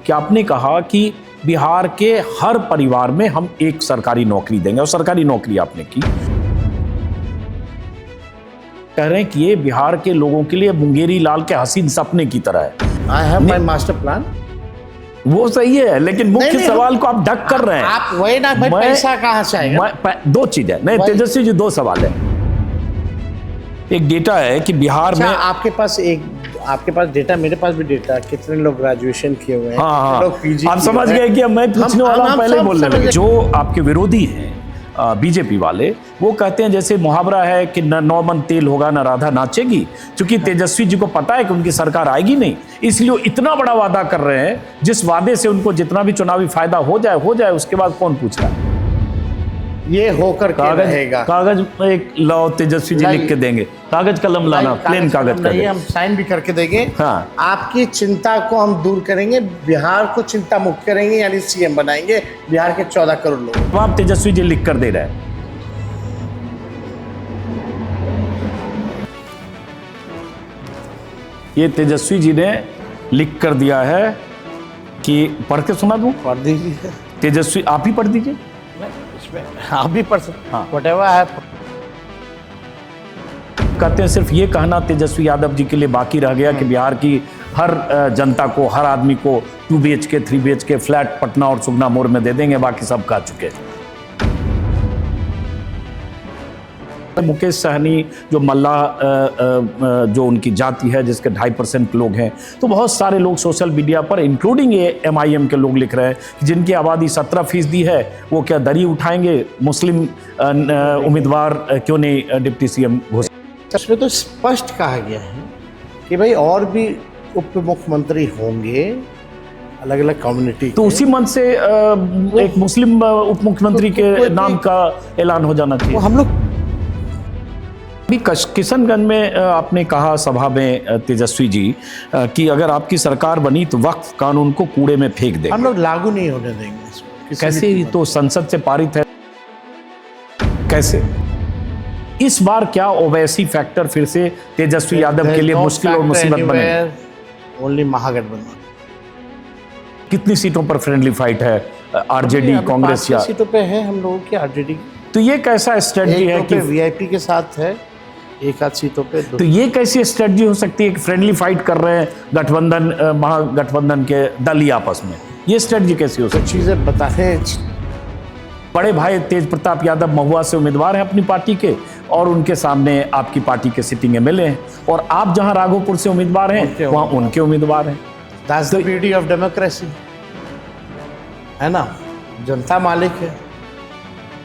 कि आपने कहा कि बिहार के हर परिवार में हम एक सरकारी नौकरी देंगे, और सरकारी नौकरी आपने की। कह रहे हैं कि ये बिहार के लोगों के लिए मुंगेरी लाल के हसीन सपने की तरह है। I have my master plan. वो सही है, लेकिन मुख्य सवाल को आप ढक कर रहे हैं। आप वही ना भाई, पैसा कहाँ से आएगा? दो चीज है। नहीं तेजस्वी जी, दो सवाल है। एक डेटा है कि बिहार में आपके पास डेटा, मेरे पास भी डेटा, कितने लोग ग्रेजुएशन किए हुए हैं, हाँ, लोग पीजी। आप समझ गए कि मैं पूछने वाला हूं, पहले बोलने लगे। जो आपके विरोधी हैं बीजेपी वाले, वो कहते हैं जैसे मुहावरा है कि न 9 मन तेल होगा न राधा नाचेगी। क्योंकि तेजस्वी जी को पता है कि उनकी सरकार आएगी नहीं, इसलिए वो इतना बड़ा वादा कर रहे हैं जिस वादे से उनको जितना भी चुनावी फायदा हो जाए, उसके बाद कौन पूछ रहा है। ये होकर रहेगा। कागज एक लाओ, तेजस्वी जी लिख के देंगे। कागज कलम लाना, प्लेन कागज नहीं, हम साइन भी करके देंगे। हाँ। आपकी चिंता को हम दूर करेंगे, बिहार को चिंता मुक्त करेंगे, यानी सीएम बनाएंगे बिहार के 14 करोड़ लोग। तो आप तेजस्वी जी लिख कर दे रहे हैं। ये तेजस्वी जी ने लिख कर दिया है कि पढ़ के सुना दूं? पढ़ दीजिए तेजस्वी, आप ही पढ़ दीजिए। आप भी पढ़ सकते। हाँ। व्हाटएवर है। कहते हैं सिर्फ ये कहना तेजस्वी यादव जी के लिए बाकी रह गया कि बिहार की हर जनता को, हर आदमी को 2 BHK 3 BHK फ्लैट पटना और सुगना मोड़ में दे देंगे, बाकी सब कह चुके। मुकेश सहनी जो मल्ला जो उनकी जाति है, जिसके 2.5% लोग हैं, तो बहुत सारे लोग सोशल मीडिया पर इंक्लूडिंग ये MIM के लोग लिख रहे हैं कि जिनकी आबादी 17% है, वो क्या दरी उठाएंगे, मुस्लिम उम्मीदवार क्यों नहीं डिप्टी सीएम घोषित। इसमें तो स्पष्ट कहा गया है कि भाई और भी उप मुख्यमंत्री होंगे, अलग अलग कम्युनिटी। तो उसी मन से एक मुस्लिम उप मुख्यमंत्री के नाम का ऐलान हो जाना चाहिए। हम लोग अभी किशनगंज में आपने कहा सभा में तेजस्वी जी कि अगर आपकी सरकार बनी तो वक्फ कानून को कूड़े में फेंक देंगे। हम लोग लागू नहीं होने देंगे इसको। कैसे? तो संसद से पारित है, कैसे? इस बार क्या ओवैसी फैक्टर फिर से तेजस्वी यादव के लिए मुश्किल और मुसीबत बने? ओनली महागठबंधन। कितनी सीटों पर फ्रेंडली फाइट है आरजेडी कांग्रेस? या सीटों पे है हम लोगों की आरजेडी। तो ये कैसा स्ट्रेटजी है कि वीआईपी के साथ है, एक आध सीटों पे। तो ये कैसी स्ट्रेटजी हो सकती है कि फ्रेंडली फाइट कर रहे हैं गठबंधन, महागठबंधन के दल ही आपस में? ये स्ट्रेटजी कैसी हो सकती है? चीजें बताएं। बड़े भाई तेज प्रताप यादव महुआ से उम्मीदवार हैं अपनी पार्टी के, और उनके सामने आपकी पार्टी के सिटिंग MLA हैं, और आप जहां राघोपुर से उम्मीदवार हैं वहां उनके उम्मीदवार हैं। That's the beauty of democracy, है ना? जनता मालिक है।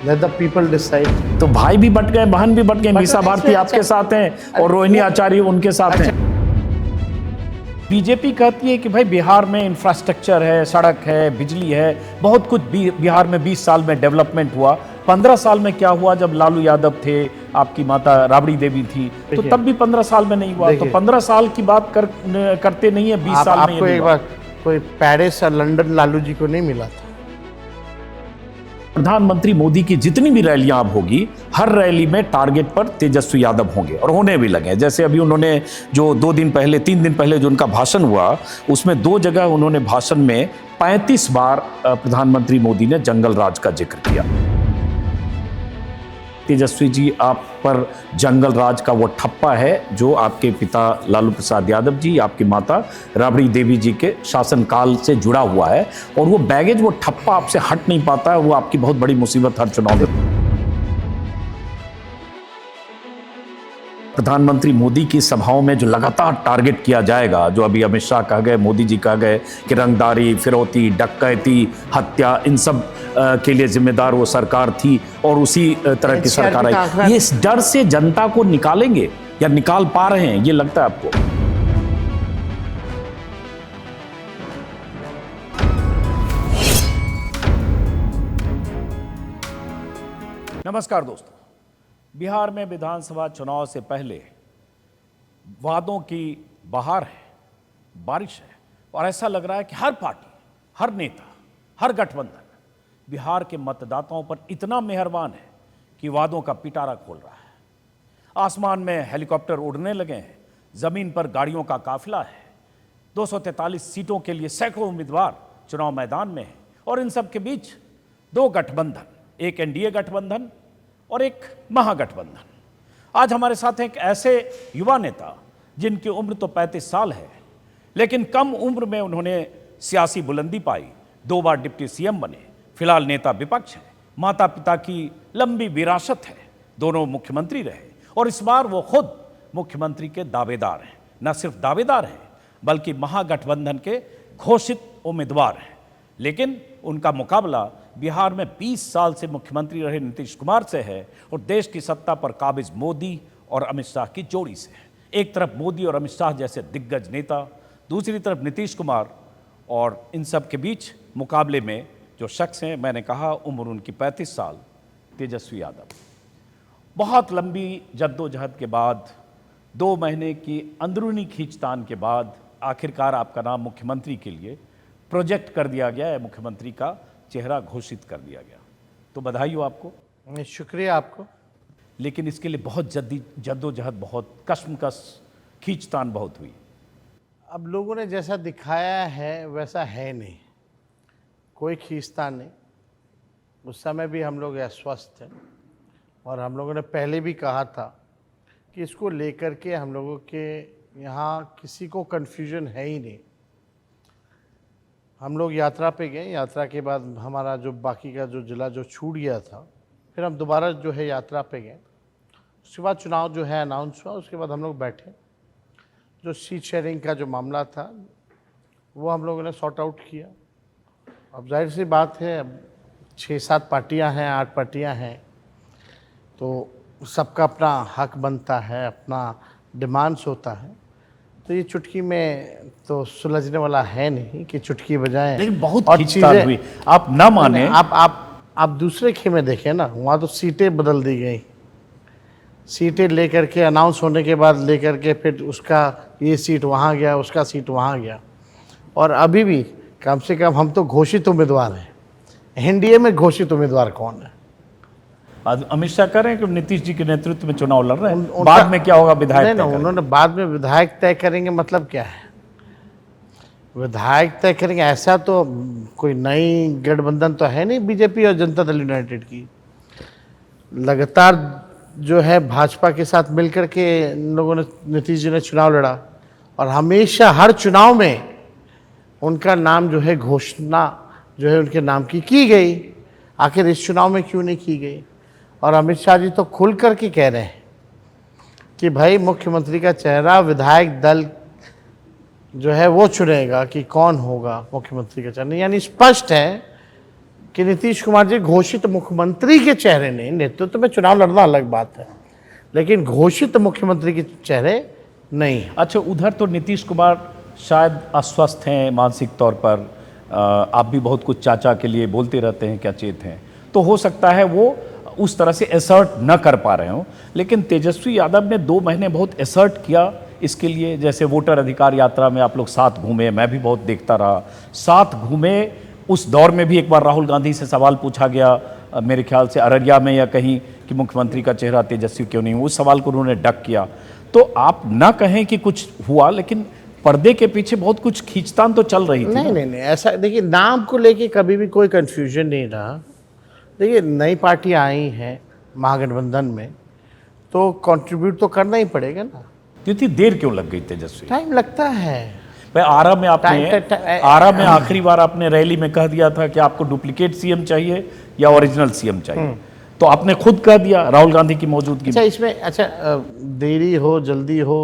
Let the people decide। तो भाई भी बट गए, बहन भी बट गए। मीसा भारती आपके साथ हैं और रोहिणी आचार्य उनके साथ हैं। बीजेपी कहती है कि भाई बिहार में इंफ्रास्ट्रक्चर है, सड़क है, बिजली है, बहुत कुछ बिहार में 20 साल में डेवलपमेंट हुआ। 15 साल में क्या हुआ? जब लालू यादव थे, आपकी माता राबड़ी देवी थी, तो तब भी 15 साल में नहीं हुआ। तो 15 साल की बात करते नहीं है, 20 साल में। आपको एक बार कोई पेरिस और लंदन लालू जी को नहीं मिला था। प्रधानमंत्री मोदी की जितनी भी रैलियां अब होगी, हर रैली में टारगेट पर तेजस्वी यादव होंगे, और होने भी लगे। जैसे अभी उन्होंने जो 3 दिन पहले जो उनका भाषण हुआ, उसमें 2 जगह उन्होंने भाषण में 35 बार प्रधानमंत्री मोदी ने जंगल राज का जिक्र किया। तेजस्वी जी, आप पर जंगल राज का वो ठप्पा है जो आपके पिता लालू प्रसाद यादव जी, आपकी माता राबड़ी देवी जी के शासनकाल से जुड़ा हुआ है, और वो बैगेज, वो ठप्पा आपसे हट नहीं पाता है। वो आपकी बहुत बड़ी मुसीबत हर चुनाव में। प्रधानमंत्री मोदी की सभाओं में जो लगातार टारगेट किया जाएगा, जो अभी अमित शाह कह गए, मोदी जी कह गए कि रंगदारी, फिरौती, डकैती, हत्या, इन सब के लिए जिम्मेदार वो सरकार थी, और उसी तरह की सरकार आई। ये इस डर से जनता को निकालेंगे या निकाल पा रहे हैं, ये लगता है आपको? नमस्कार दोस्तों, बिहार में विधानसभा चुनाव से पहले वादों की बहार है, बारिश है, और ऐसा लग रहा है कि हर पार्टी, हर नेता, हर गठबंधन बिहार के मतदाताओं पर इतना मेहरबान है कि वादों का पिटारा खोल रहा है। आसमान में हेलीकॉप्टर उड़ने लगे हैं, जमीन पर गाड़ियों का काफिला है। 243 सीटों के लिए सैकड़ों उम्मीदवार चुनाव मैदान में है और इन सब के बीच दो गठबंधन, एक एनडीए गठबंधन और एक महागठबंधन। आज हमारे साथ एक ऐसे युवा नेता जिनकी उम्र तो 35 साल है, लेकिन कम उम्र में उन्होंने सियासी बुलंदी पाई, 2 बार डिप्टी सीएम बने, फिलहाल नेता विपक्ष है, माता पिता की लंबी विरासत है, दोनों मुख्यमंत्री रहे और इस बार वो खुद मुख्यमंत्री के दावेदार हैं। न सिर्फ दावेदार हैं बल्कि महागठबंधन के घोषित उम्मीदवार हैं। लेकिन उनका मुकाबला बिहार में 20 साल से मुख्यमंत्री रहे नीतीश कुमार से है और देश की सत्ता पर काबिज मोदी और अमित शाह की जोड़ी से है। एक तरफ मोदी और अमित शाह जैसे दिग्गज नेता, दूसरी तरफ नीतीश कुमार, और इन सब के बीच मुकाबले में जो शख्स हैं, मैंने कहा उम्र उनकी 35 साल, तेजस्वी यादव। बहुत लंबी जद्दोजहद के बाद, 2 महीने की अंदरूनी खींचतान के बाद आखिरकार आपका नाम मुख्यमंत्री के लिए प्रोजेक्ट कर दिया गया है, मुख्यमंत्री का चेहरा घोषित कर दिया गया। तो बधाई हो आपको। शुक्रिया आपको। लेकिन इसके लिए बहुत जद्दोजहद, बहुत कश्मकश, खींचतान बहुत हुई। अब लोगों ने जैसा दिखाया है वैसा है नहीं, कोई खींचतान नहीं। उस समय भी हम लोग अस्वस्थ थे और हम लोगों ने पहले भी कहा था कि इसको लेकर के हम लोगों के यहाँ किसी को कन्फ्यूजन है ही नहीं। हम लोग यात्रा पे गए, यात्रा के बाद हमारा जो बाकी का जो जिला जो छूट गया था, फिर हम दोबारा जो है यात्रा पे गए। उसके बाद चुनाव जो है अनाउंस हुआ, उसके बाद हम लोग बैठे, जो सीट शेयरिंग का जो मामला था वो हम लोगों ने सॉर्ट आउट किया। अब जाहिर सी बात है, अब 6-7 पार्टियां हैं, 8 पार्टियां हैं, तो सबका अपना हक बनता है, अपना डिमांड्स होता है। तो ये चुटकी में तो सुलझने वाला है नहीं कि चुटकी बजाएं। लेकिन बहुत खींचतान हुई, आप ना माने। आप दूसरे खेमे देखें ना, वहाँ तो सीटें बदल दी गई, सीटें लेकर के अनाउंस होने के बाद लेकर के फिर उसका ये सीट वहाँ गया, उसका सीट वहाँ गया। और अभी भी कम से कम हम तो घोषित उम्मीदवार हैं। एनडीए में घोषित उम्मीदवार कौन है? अमित शाह कह रहे हैं कि नीतीश जी के नेतृत्व में चुनाव लड़ रहे हैं। बाद में क्या होगा विधायक नहीं, नहीं, उन्होंने बाद में विधायक तय करेंगे, मतलब क्या है विधायक तय करेंगे? ऐसा तो कोई नई गठबंधन तो है नहीं बीजेपी और जनता दल यूनाइटेड की। लगातार जो है भाजपा के साथ मिलकर के इन लोगों ने, नीतीश जी ने चुनाव लड़ा और हमेशा हर चुनाव में उनका नाम जो है घोषणा जो है उनके नाम की गई। आखिर इस चुनाव में क्यों नहीं की गई? और अमित शाह जी तो खुल कर के कह रहे हैं कि भाई मुख्यमंत्री का चेहरा विधायक दल जो है वो चुनेगा कि कौन होगा मुख्यमंत्री का चेहरा। यानी स्पष्ट है कि नीतीश कुमार जी घोषित मुख्यमंत्री के चेहरे नहीं, नेतृत्व में चुनाव लड़ना अलग बात है, लेकिन घोषित मुख्यमंत्री के चेहरे नहीं। अच्छा, उधर तो नीतीश कुमार शायद अस्वस्थ हैं मानसिक तौर पर। आप भी बहुत कुछ चाचा के लिए बोलते रहते हैं, क्या चेत हैं, तो हो सकता है वो उस तरह से एसर्ट न कर पा रहे हो। लेकिन तेजस्वी यादव ने 2 महीने बहुत एसर्ट किया इसके लिए। जैसे वोटर अधिकार यात्रा में आप लोग साथ घूमे, मैं भी बहुत देखता रहा, साथ घूमे। उस दौर में भी एक बार राहुल गांधी से सवाल पूछा गया, मेरे ख्याल से अररिया में या कहीं, कि मुख्यमंत्री का चेहरा तेजस्वी क्यों नहीं, उस सवाल को उन्होंने डक किया। तो आप ना कहें कि कुछ हुआ, लेकिन पर्दे के पीछे बहुत कुछ खींचतान तो चल रही थी। नहीं, ऐसा देखिए, नाम को लेके कभी भी कोई कंफ्यूजन नहीं रहा। देखिए, नई पार्टियां आई हैं महागठबंधन में, तो कंट्रीब्यूट तो करना ही पड़ेगा ना। इतनी देर क्यों लग गई तेजस्वी? टाइम लगता है भाई, आरा में आखिरी बार आपने रैली में कह दिया था कि आपको डुप्लीकेट सीएम चाहिए या ओरिजिनल सीएम चाहिए, तो आपने खुद कह दिया राहुल गांधी की मौजूदगी में। इसमें देरी हो जल्दी हो,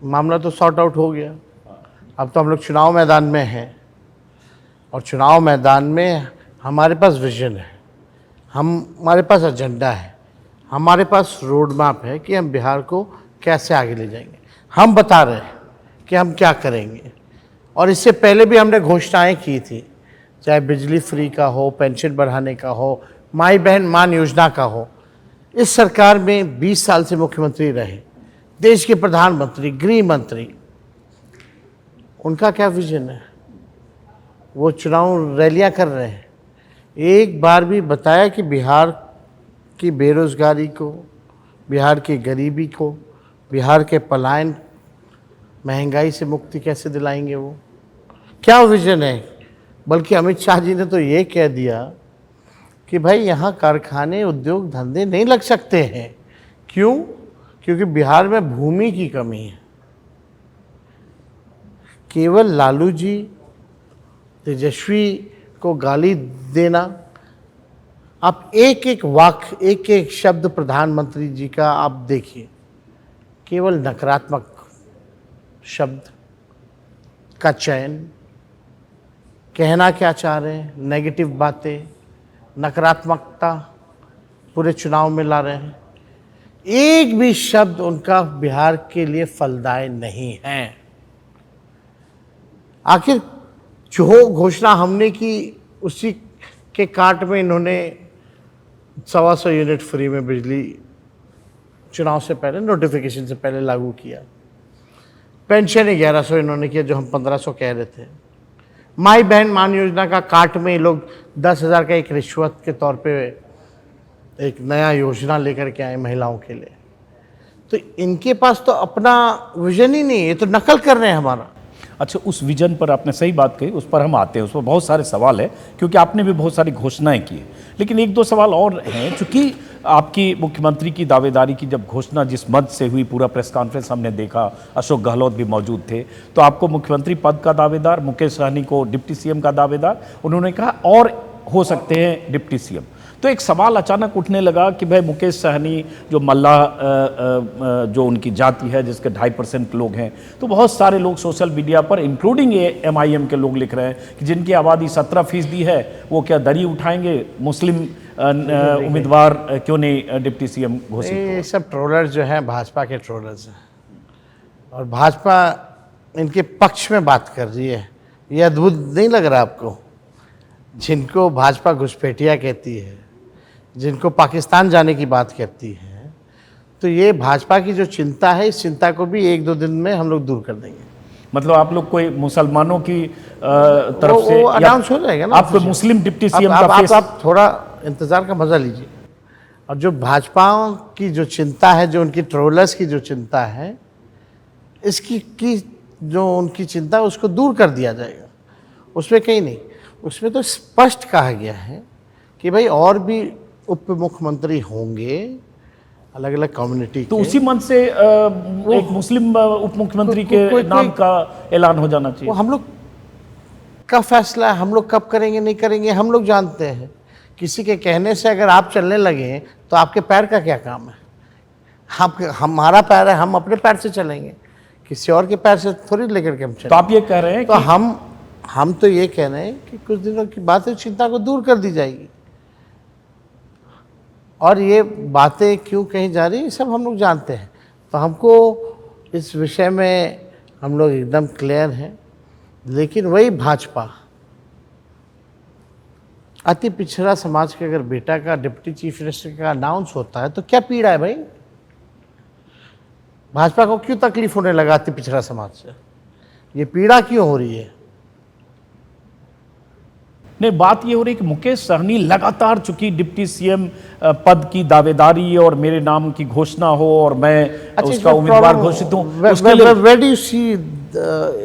मामला तो सॉर्ट आउट हो गया। अब तो हम लोग चुनाव मैदान में हैं और चुनाव मैदान में हमारे पास विजन है, हमारे पास एजेंडा है, हमारे पास रोड मैप है कि हम बिहार को कैसे आगे ले जाएंगे। हम बता रहे हैं कि हम क्या करेंगे। और इससे पहले भी हमने घोषणाएं की थी, चाहे बिजली फ्री का हो, पेंशन बढ़ाने का हो, माई बहन मान योजना का हो। इस सरकार में 20 साल से मुख्यमंत्री रहे, देश के प्रधानमंत्री, गृह मंत्री, उनका क्या विजन है? वो चुनाव रैलियां कर रहे हैं। एक बार भी बताया कि बिहार की बेरोजगारी को, बिहार की गरीबी को, बिहार के पलायन, महंगाई से मुक्ति कैसे दिलाएंगे? वो क्या विजन है बल्कि अमित शाह जी ने तो ये कह दिया कि भाई यहाँ कारखाने उद्योग धंधे नहीं लग सकते हैं। क्यों? क्योंकि बिहार में भूमि की कमी है। केवल लालू जी, तेजस्वी को गाली देना, आप एक एक वाक्य, एक एक शब्द प्रधानमंत्री जी का आप देखिए, केवल नकारात्मक शब्द का चयन, कहना क्या चाह रहे हैं, नेगेटिव बातें, नकारात्मकता पूरे चुनाव में ला रहे हैं। एक भी शब्द उनका बिहार के लिए फलदायी नहीं है। आखिर जो घोषणा हमने की उसी के काट में इन्होंने 125 यूनिट फ्री में बिजली चुनाव से पहले, नोटिफिकेशन से पहले लागू किया। पेंशन 1100 इन्होंने किया, जो हम 1500 कह रहे थे। माई बहन मान योजना का काट में ये लोग 10,000 का एक रिश्वत के तौर पे एक नया योजना लेकर के आए महिलाओं के लिए। तो इनके पास तो अपना विजन ही नहीं है, ये तो नकल कर रहे हैं हमारा। अच्छा, उस विजन पर आपने सही बात कही, उस पर हम आते हैं, उस पर बहुत सारे सवाल है क्योंकि आपने भी बहुत सारी घोषणाएं की है। लेकिन एक दो सवाल और हैं, चूंकि आपकी मुख्यमंत्री की दावेदारी की जब घोषणा जिस मद से हुई, पूरा प्रेस कॉन्फ्रेंस हमने देखा, अशोक गहलोत भी मौजूद थे, तो आपको मुख्यमंत्री पद का दावेदार, मुकेश सहनी को डिप्टी सीएम का दावेदार, उन्होंने कहा और हो सकते हैं डिप्टी सीएम। तो एक सवाल अचानक उठने लगा कि भाई मुकेश सहनी जो मल्लाह जो उनकी जाति है, जिसके 2.5% लोग हैं, तो बहुत सारे लोग सोशल मीडिया पर इंक्लूडिंग ये MIM के लोग लिख रहे हैं कि जिनकी आबादी 17% है, वो क्या दरी उठाएंगे, मुस्लिम उम्मीदवार क्यों नहीं डिप्टी सीएम घोषित? ये सब ट्रोलर्स जो हैं भाजपा के ट्रोलर्स हैं, और भाजपा इनके पक्ष में बात कर रही है। ये अद्भुत नहीं लग रहा आपको? जिनको भाजपा घुसपैठिया कहती है, जिनको पाकिस्तान जाने की बात करती है, तो ये भाजपा की जो चिंता है, इस चिंता को भी 1-2 दिन में हम लोग दूर कर देंगे। मतलब आप लोग कोई मुसलमानों की तरफ से वो अनाउंस हो जाएगा ना। आप कोई मुस्लिम डिप्टी सीएम का फेस? आप थोड़ा इंतजार का मजा लीजिए। और जो भाजपा की जो चिंता है, जो उनकी ट्रोलर्स की जो चिंता है, इसकी जो उनकी चिंता है उसको दूर कर दिया जाएगा। उसमें कहीं नहीं, उसमें तो स्पष्ट कहा गया है कि भाई और भी उप मुख्यमंत्री होंगे अलग अलग कम्युनिटी तो के। उसी मन से एक मुस्लिम उप मुख्यमंत्री के नाम का ऐलान हो जाना चाहिए। वो हम लोग का फैसला है, हम लोग कब करेंगे नहीं करेंगे हम लोग जानते हैं। किसी के कहने से अगर आप चलने लगे तो आपके पैर का क्या काम है? हमारा पैर है, हम अपने पैर से चलेंगे, किसी और के पैर से थोड़ी लेकर के हम चलेंगे। तो आप ये कह रहे हैं तो कि हम तो ये कह रहे हैं कि कुछ दिनों की बात है, चिंता को दूर कर दी जाएगी। और ये बातें क्यों कहीं जा रही है, सब हम लोग जानते हैं। तो हमको इस विषय में हम लोग एकदम क्लियर हैं। लेकिन वही भाजपा अति पिछड़ा समाज के अगर बेटा का डिप्टी चीफ मिनिस्टर का अनाउंस होता है तो क्या पीड़ा है भाई? भाजपा को क्यों तकलीफ होने लगा अति पिछड़ा समाज से? ये पीड़ा क्यों हो रही है? नहीं, बात ये हो रही है कि मुकेश सहनी लगातार चूंकि डिप्टी सीएम पद की दावेदारी और मेरे नाम की घोषणा हो और मैं उसका उम्मीदवार घोषित हूं, उसके लिए Where do you see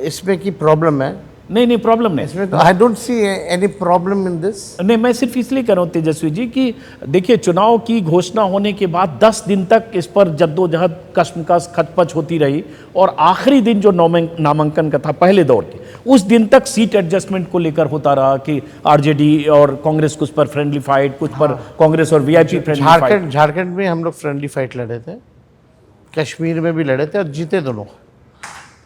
इसमें की प्रॉब्लम है? नहीं प्रॉब्लम नहीं, इसमें तो I don't see any problem in this. नहीं, मैं सिर्फ इसलिए कह रहा हूँ तेजस्वी जी कि देखिए, चुनाव की घोषणा होने के बाद 10 दिन तक इस पर जद्दोजहद, कश्मकश, खचपच होती रही, और आखिरी दिन जो नामांकन का था पहले दौर के, उस दिन तक सीट एडजस्टमेंट को लेकर होता रहा कि आरजेडी और कांग्रेस कुछ पर फ्रेंडली फाइट, कुछ पर कांग्रेस और वीआईपी फ्रेंडली फाइट। झारखंड में हम लोग फ्रेंडली फाइट लड़े थे, कश्मीर में भी लड़े थे और जीते दोनों।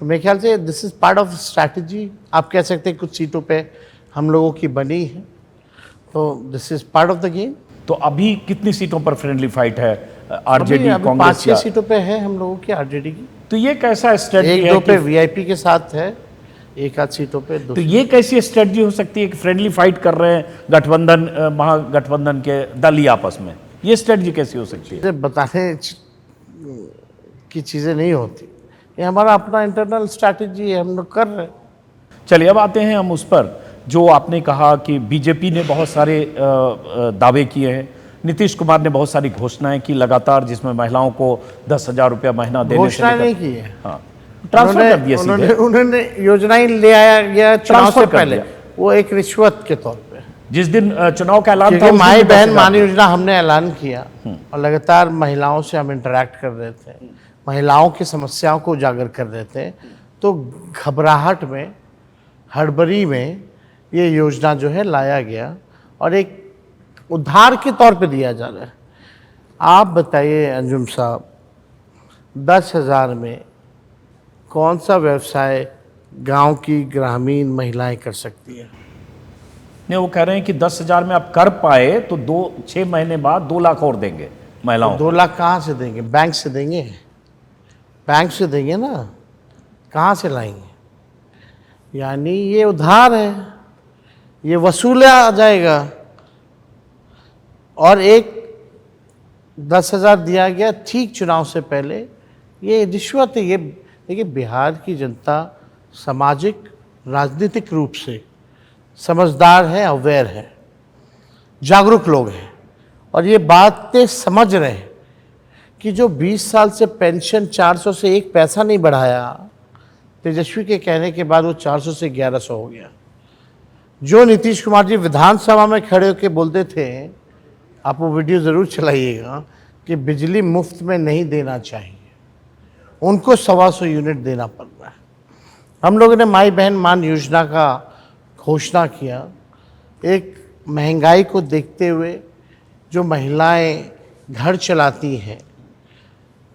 तो मेरे ख्याल से this is part of strategy. आप कह सकते हैं कुछ सीटों पे हम लोगों की बनी है, तो this is part of the game. तो अभी कितनी सीटों पर फ्रेंडली फाइट है आरजेडी कांग्रेस? 5-6 सीटों पे है हम लोगों की आरजेडी की। तो ये कैसा स्ट्रेटजी है? 1-2 पे वीआईपी के साथ है, 1-8 सीटों पे 2। तो ये कैसी स्ट्रेटजी हो सकती है कि फ्रेंडली फाइट कर रहे हैं गठबंधन, महागठबंधन के दल ही आपस में? ये स्ट्रेटजी कैसी हो सकती है? बताने की चीज़ें नहीं होती, ये हमारा अपना इंटरनल स्ट्रैटेजी है, हम लोग कर रहे हैं। चलिए, अब आते हैं हम उस पर जो आपने कहा कि बीजेपी ने बहुत सारे दावे किए हैं, नीतीश कुमार ने बहुत सारी घोषणाएं की लगातार, जिसमें महिलाओं को 10,000 रुपया महीना देने से घोषणा नहीं की है, हाँ, ट्रांसफर कर दिया सीधे। उन्होंने योजनाएं ले आया गया चुनाव से पहले। वो एक रिश्वत के तौर पे। जिस दिन चुनाव का ऐलान था क्योंकि उस दिन माई भी बहन 10,000 मान योजना हमने ऐलान किया और लगातार महिलाओं से हम इंटरेक्ट कर रहे थे, महिलाओं की समस्याओं को उजागर कर रहे थे, तो घबराहट में, हड़बड़ी में ये योजना जो है लाया गया और एक उधार के तौर पे दिया जा रहा है। आप बताइए अंजुम साहब, 10,000 में कौन सा व्यवसाय गांव की ग्रामीण महिलाएं कर सकती हैं? नहीं, वो कह रहे हैं कि 10,000 में आप कर पाए तो 6 महीने बाद 2 लाख और देंगे महिलाओं को। 2 लाख कहाँ से देंगे? बैंक से देंगे, बैंक से देंगे ना, कहाँ से लाएंगे? यानी ये उधार है, ये वसूला जाएगा। और एक 10,000 दिया गया ठीक चुनाव से पहले, ये रिश्वत है। ये देखिए, बिहार की जनता सामाजिक राजनीतिक रूप से समझदार है, अवेयर है, जागरूक लोग हैं और ये बातें समझ रहे हैं कि जो 20 साल से पेंशन 400 से 1 पैसा नहीं बढ़ाया, तेजस्वी के कहने के बाद वो 400 से 1100 हो गया। जो नीतीश कुमार जी विधानसभा में खड़े होकर बोलते थे, आप वो वीडियो ज़रूर चलाइएगा, कि बिजली मुफ्त में नहीं देना चाहिए, उनको 125 यूनिट देना पड़ रहा है। हम लोगों ने माई बहन मान योजना का घोषणा किया। एक महंगाई को देखते हुए जो महिलाएं घर चलाती हैं,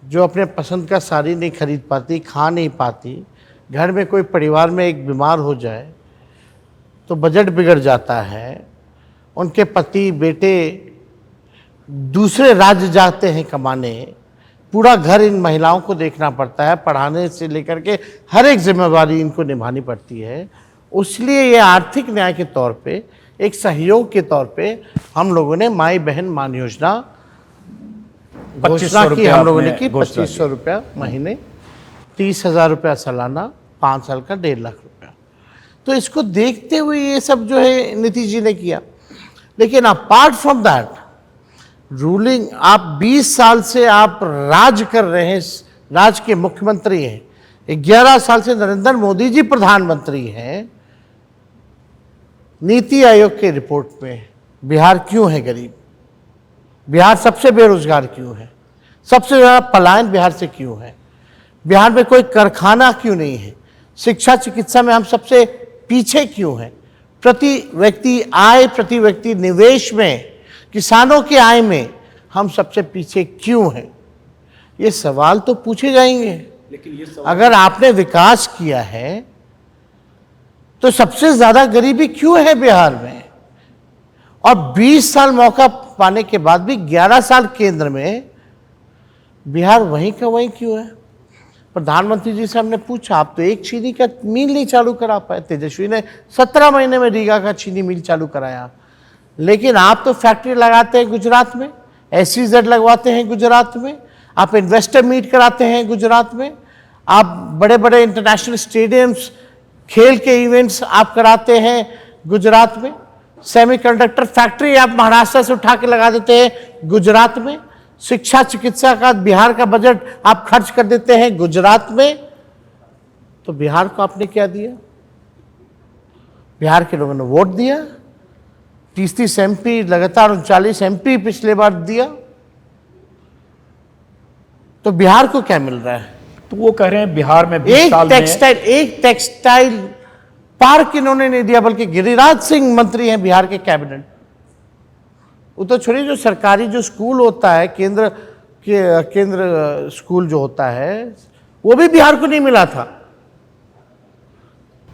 जो अपने पसंद का साड़ी नहीं खरीद पाती, खा नहीं पाती, घर में कोई परिवार में एक बीमार हो जाए तो बजट बिगड़ जाता है, उनके पति बेटे दूसरे राज्य जाते हैं कमाने, पूरा घर इन महिलाओं को देखना पड़ता है, पढ़ाने से लेकर के हर एक जिम्मेवारी इनको निभानी पड़ती है। इसलिए ये आर्थिक न्याय के तौर पे, एक सहयोग के तौर पे हम लोगों ने माई बहन मान योजना घोषणा की। हम लोगों ने की 2500 रुपया महीने, 30,000 रुपया सालाना, 5 साल का 1.5 लाख रुपया। तो इसको देखते हुए ये सब जो है नीतीश जी ने किया। लेकिन अपार्ट फ्रॉम दैट रूलिंग, आप 20 साल से आप राज कर रहे हैं, राज्य के मुख्यमंत्री हैं, 11 साल से नरेंद्र मोदी जी प्रधानमंत्री हैं। नीति आयोग के रिपोर्ट में बिहार क्यों है गरीब, बिहार सबसे बेरोजगार क्यों है, सबसे ज़्यादा पलायन बिहार से क्यों है, बिहार में कोई कारखाना क्यों नहीं है, शिक्षा चिकित्सा में हम सबसे पीछे क्यों हैं, प्रति व्यक्ति आय, प्रति व्यक्ति निवेश में, किसानों की आय में हम सबसे पीछे क्यों हैं? ये सवाल तो पूछे जाएंगे। लेकिन ये अगर आपने विकास किया है तो सबसे ज्यादा गरीबी क्यों है बिहार में? और 20 साल मौका पाने के बाद भी 11 साल केंद्र में बिहार वहीं का वहीं क्यों है? प्रधानमंत्री जी से हमने पूछा, आप तो एक चीनी का मिल नहीं चालू करा पाए। तेजस्वी ने 17 महीने में रीगा का चीनी मिल चालू कराया, लेकिन आप तो फैक्ट्री लगाते हैं गुजरात में, SEZ लगवाते हैं गुजरात में, आप इन्वेस्टर मीट कराते हैं गुजरात में, आप बड़े बड़े इंटरनेशनल स्टेडियम्स, खेल के इवेंट्स आप कराते हैं गुजरात में, सेमीकंडक्टर फैक्ट्री आप महाराष्ट्र से उठा के लगा देते हैं गुजरात में, शिक्षा चिकित्सा का बिहार का बजट आप खर्च कर देते हैं गुजरात में। तो बिहार को आपने क्या दिया? बिहार के लोगों ने वोट दिया, 30 MP लगातार, 39 MP पिछले बार दिया। तो बिहार को क्या मिल रहा है? तो वो कह रहे हैं बिहार में 20 साल में एक टेक्सटाइल पार्क इन्होंने नहीं दिया, बल्कि गिरिराज सिंह मंत्री हैं बिहार के कैबिनेट। वो तो छोड़िए, जो सरकारी जो स्कूल होता है, केंद्र स्कूल जो होता है, वो भी बिहार को नहीं मिला था।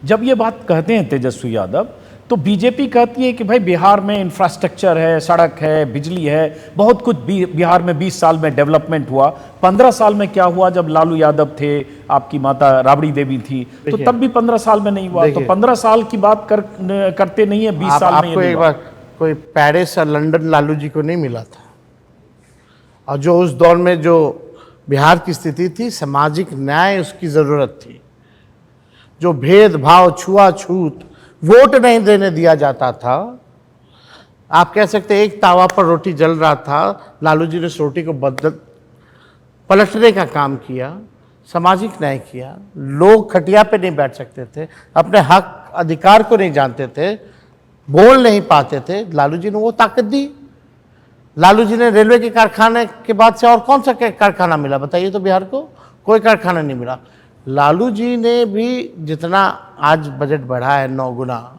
जब ये बात कहते हैं तेजस्वी यादव, तो बीजेपी कहती है कि भाई बिहार में इंफ्रास्ट्रक्चर है, सड़क है, बिजली है, बहुत कुछ बिहार में 20 साल में डेवलपमेंट हुआ। 15 साल में क्या हुआ जब लालू यादव थे, आपकी माता राबड़ी देवी थी, तो तब भी 15 साल में नहीं हुआ। तो 15 साल की बात करते नहीं है, 20 साल में। आपको एक बार कोई पेरिस और लंदन लालू जी को नहीं मिला था। और जो उस दौर में जो बिहार की स्थिति थी, सामाजिक न्याय उसकी ज़रूरत थी, जो भेदभाव, छुआछूत, वोट नहीं देने दिया जाता था। आप कह सकते हैं एक तावा पर रोटी जल रहा था, लालू जी ने उस रोटी को पलटने का काम किया, सामाजिक न्याय किया। लोग खटिया पे नहीं बैठ सकते थे, अपने हक अधिकार को नहीं जानते थे, बोल नहीं पाते थे, लालू जी ने वो ताकत दी। लालू जी ने रेलवे के कारखाने के बाद से और कौन सा कारखाना मिला बताइए तो बिहार को? कोई कारखाना नहीं मिला। लालू जी ने भी जितना आज बजट बढ़ा है 9 गुना,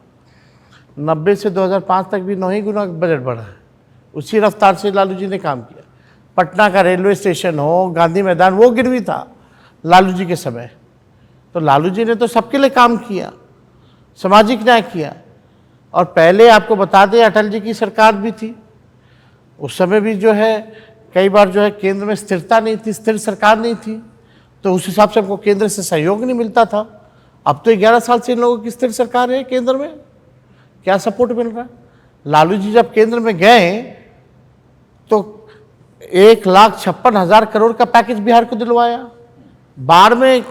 90 से 2005 तक भी 9 ही गुना बजट बढ़ा है। उसी रफ्तार से लालू जी ने काम किया। पटना का रेलवे स्टेशन हो, गांधी मैदान, वो गिरवी था लालू जी के समय। तो लालू जी ने तो सबके लिए काम किया, सामाजिक न्याय किया। और पहले आपको बता दें, अटल जी की सरकार भी थी, उस समय भी जो है कई बार जो है केंद्र में स्थिरता नहीं थी, स्थिर सरकार नहीं थी, तो उस हिसाब से हमको केंद्र से सहयोग नहीं मिलता था। अब तो 11 साल से इन लोगों की स्थिर सरकार है, केंद्र में क्या सपोर्ट मिल रहा है। लालू जी जब केंद्र में गए तो 1,56,000 करोड़ का पैकेज बिहार को दिलवाया। बाढ़ में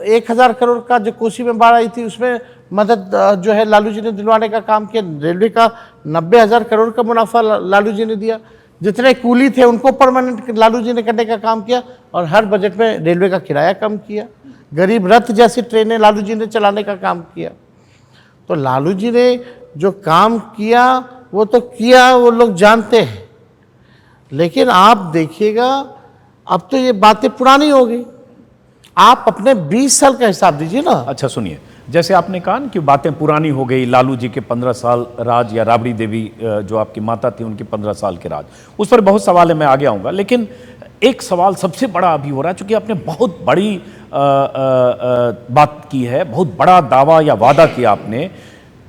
1,000 करोड़ का जो कोसी में बाढ़ आई थी उसमें मदद जो है लालू जी ने दिलवाने का काम किया। रेलवे का 90,000 करोड़ का मुनाफा लालू जी ने दिया। जितने कूली थे उनको परमानेंट लालू जी ने करने का काम किया। और हर बजट में रेलवे का किराया कम किया। गरीब रथ जैसी ट्रेनें लालू जी ने चलाने का काम किया। तो लालू जी ने जो काम किया वो तो किया, वो लोग जानते हैं। लेकिन आप देखिएगा अब तो ये बातें पुरानी हो गई। आप अपने 20 साल का हिसाब दीजिए ना। अच्छा सुनिए, जैसे आपने कहा ना कि बातें पुरानी हो गई, लालू जी के 15 साल राज या राबड़ी देवी जो आपकी माता थी उनके 15 साल के राज, उस पर बहुत सवाल है, मैं आगे आऊँगा। लेकिन एक सवाल सबसे बड़ा अभी हो रहा है, चूँकि आपने बहुत बड़ी बात की है, बहुत बड़ा दावा या वादा किया आपने,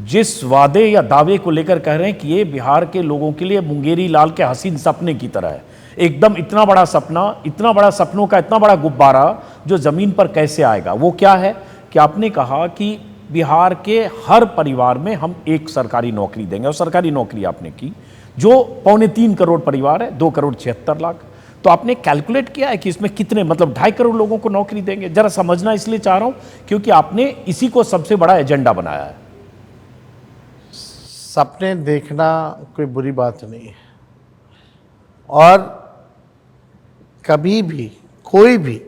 जिस वादे या दावे को लेकर कह रहे हैं कि ये बिहार के लोगों के लिए मुंगेरी लाल के हसीन सपने की तरह है। एकदम इतना बड़ा सपना, इतना बड़ा सपनों का इतना बड़ा गुब्बारा जो जमीन पर कैसे आएगा। वो क्या है कि आपने कहा कि बिहार के हर परिवार में हम एक सरकारी नौकरी देंगे, और सरकारी नौकरी आपने की जो 2.25 करोड़ परिवार है, 2,76,00,000। तो आपने कैलकुलेट किया है कि इसमें कितने, मतलब 2.5 करोड़ लोगों को नौकरी देंगे? जरा समझना इसलिए चाह रहा हूं क्योंकि आपने इसी को सबसे बड़ा एजेंडा बनाया है। सपने देखना कोई बुरी बात नहीं है, और कभी भी कोई भी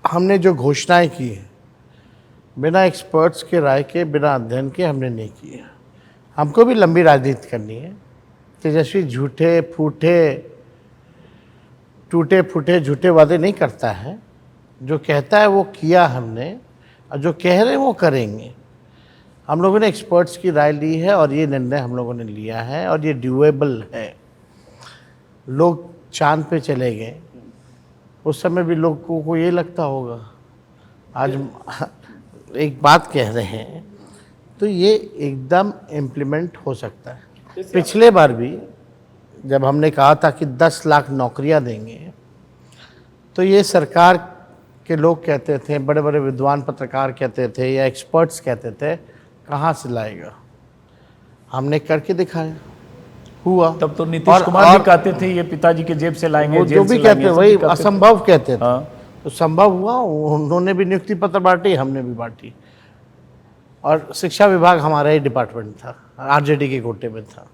हमने जो घोषणाएं की हैं बिना एक्सपर्ट्स के राय के, बिना अध्ययन के हमने नहीं की है। हमको भी लंबी राजनीति करनी है। तेजस्वी झूठे फूटे टूटे फूटे झूठे वादे नहीं करता है। जो कहता है वो किया हमने, और जो कह रहे हैं वो करेंगे। हम लोगों ने एक्सपर्ट्स की राय ली है और ये निर्णय हम लोगों ने लिया है, और ये ड्यूएबल है। लोग चांद पे चले गए, उस समय भी लोगों को ये लगता होगा। आज एक बात कह रहे हैं तो ये एकदम इम्प्लीमेंट हो सकता है। पिछले बार भी जब हमने कहा था कि 10 लाख नौकरियां देंगे, तो ये सरकार के लोग कहते थे, बड़े बड़े विद्वान पत्रकार कहते थे, या एक्सपर्ट्स कहते थे कहाँ से लाएगा। हमने करके दिखाया, हुआ। तब तो नीतीश कुमार भी कहते थे ये पिताजी के जेब से लाएंगे, जो भी कहते वही असंभव कहते थे। तो संभव हुआ, उन्होंने भी नियुक्ति पत्र बांटी, हमने भी बांटी। और शिक्षा विभाग हमारा ही डिपार्टमेंट था, आरजेडी के कोटे में था।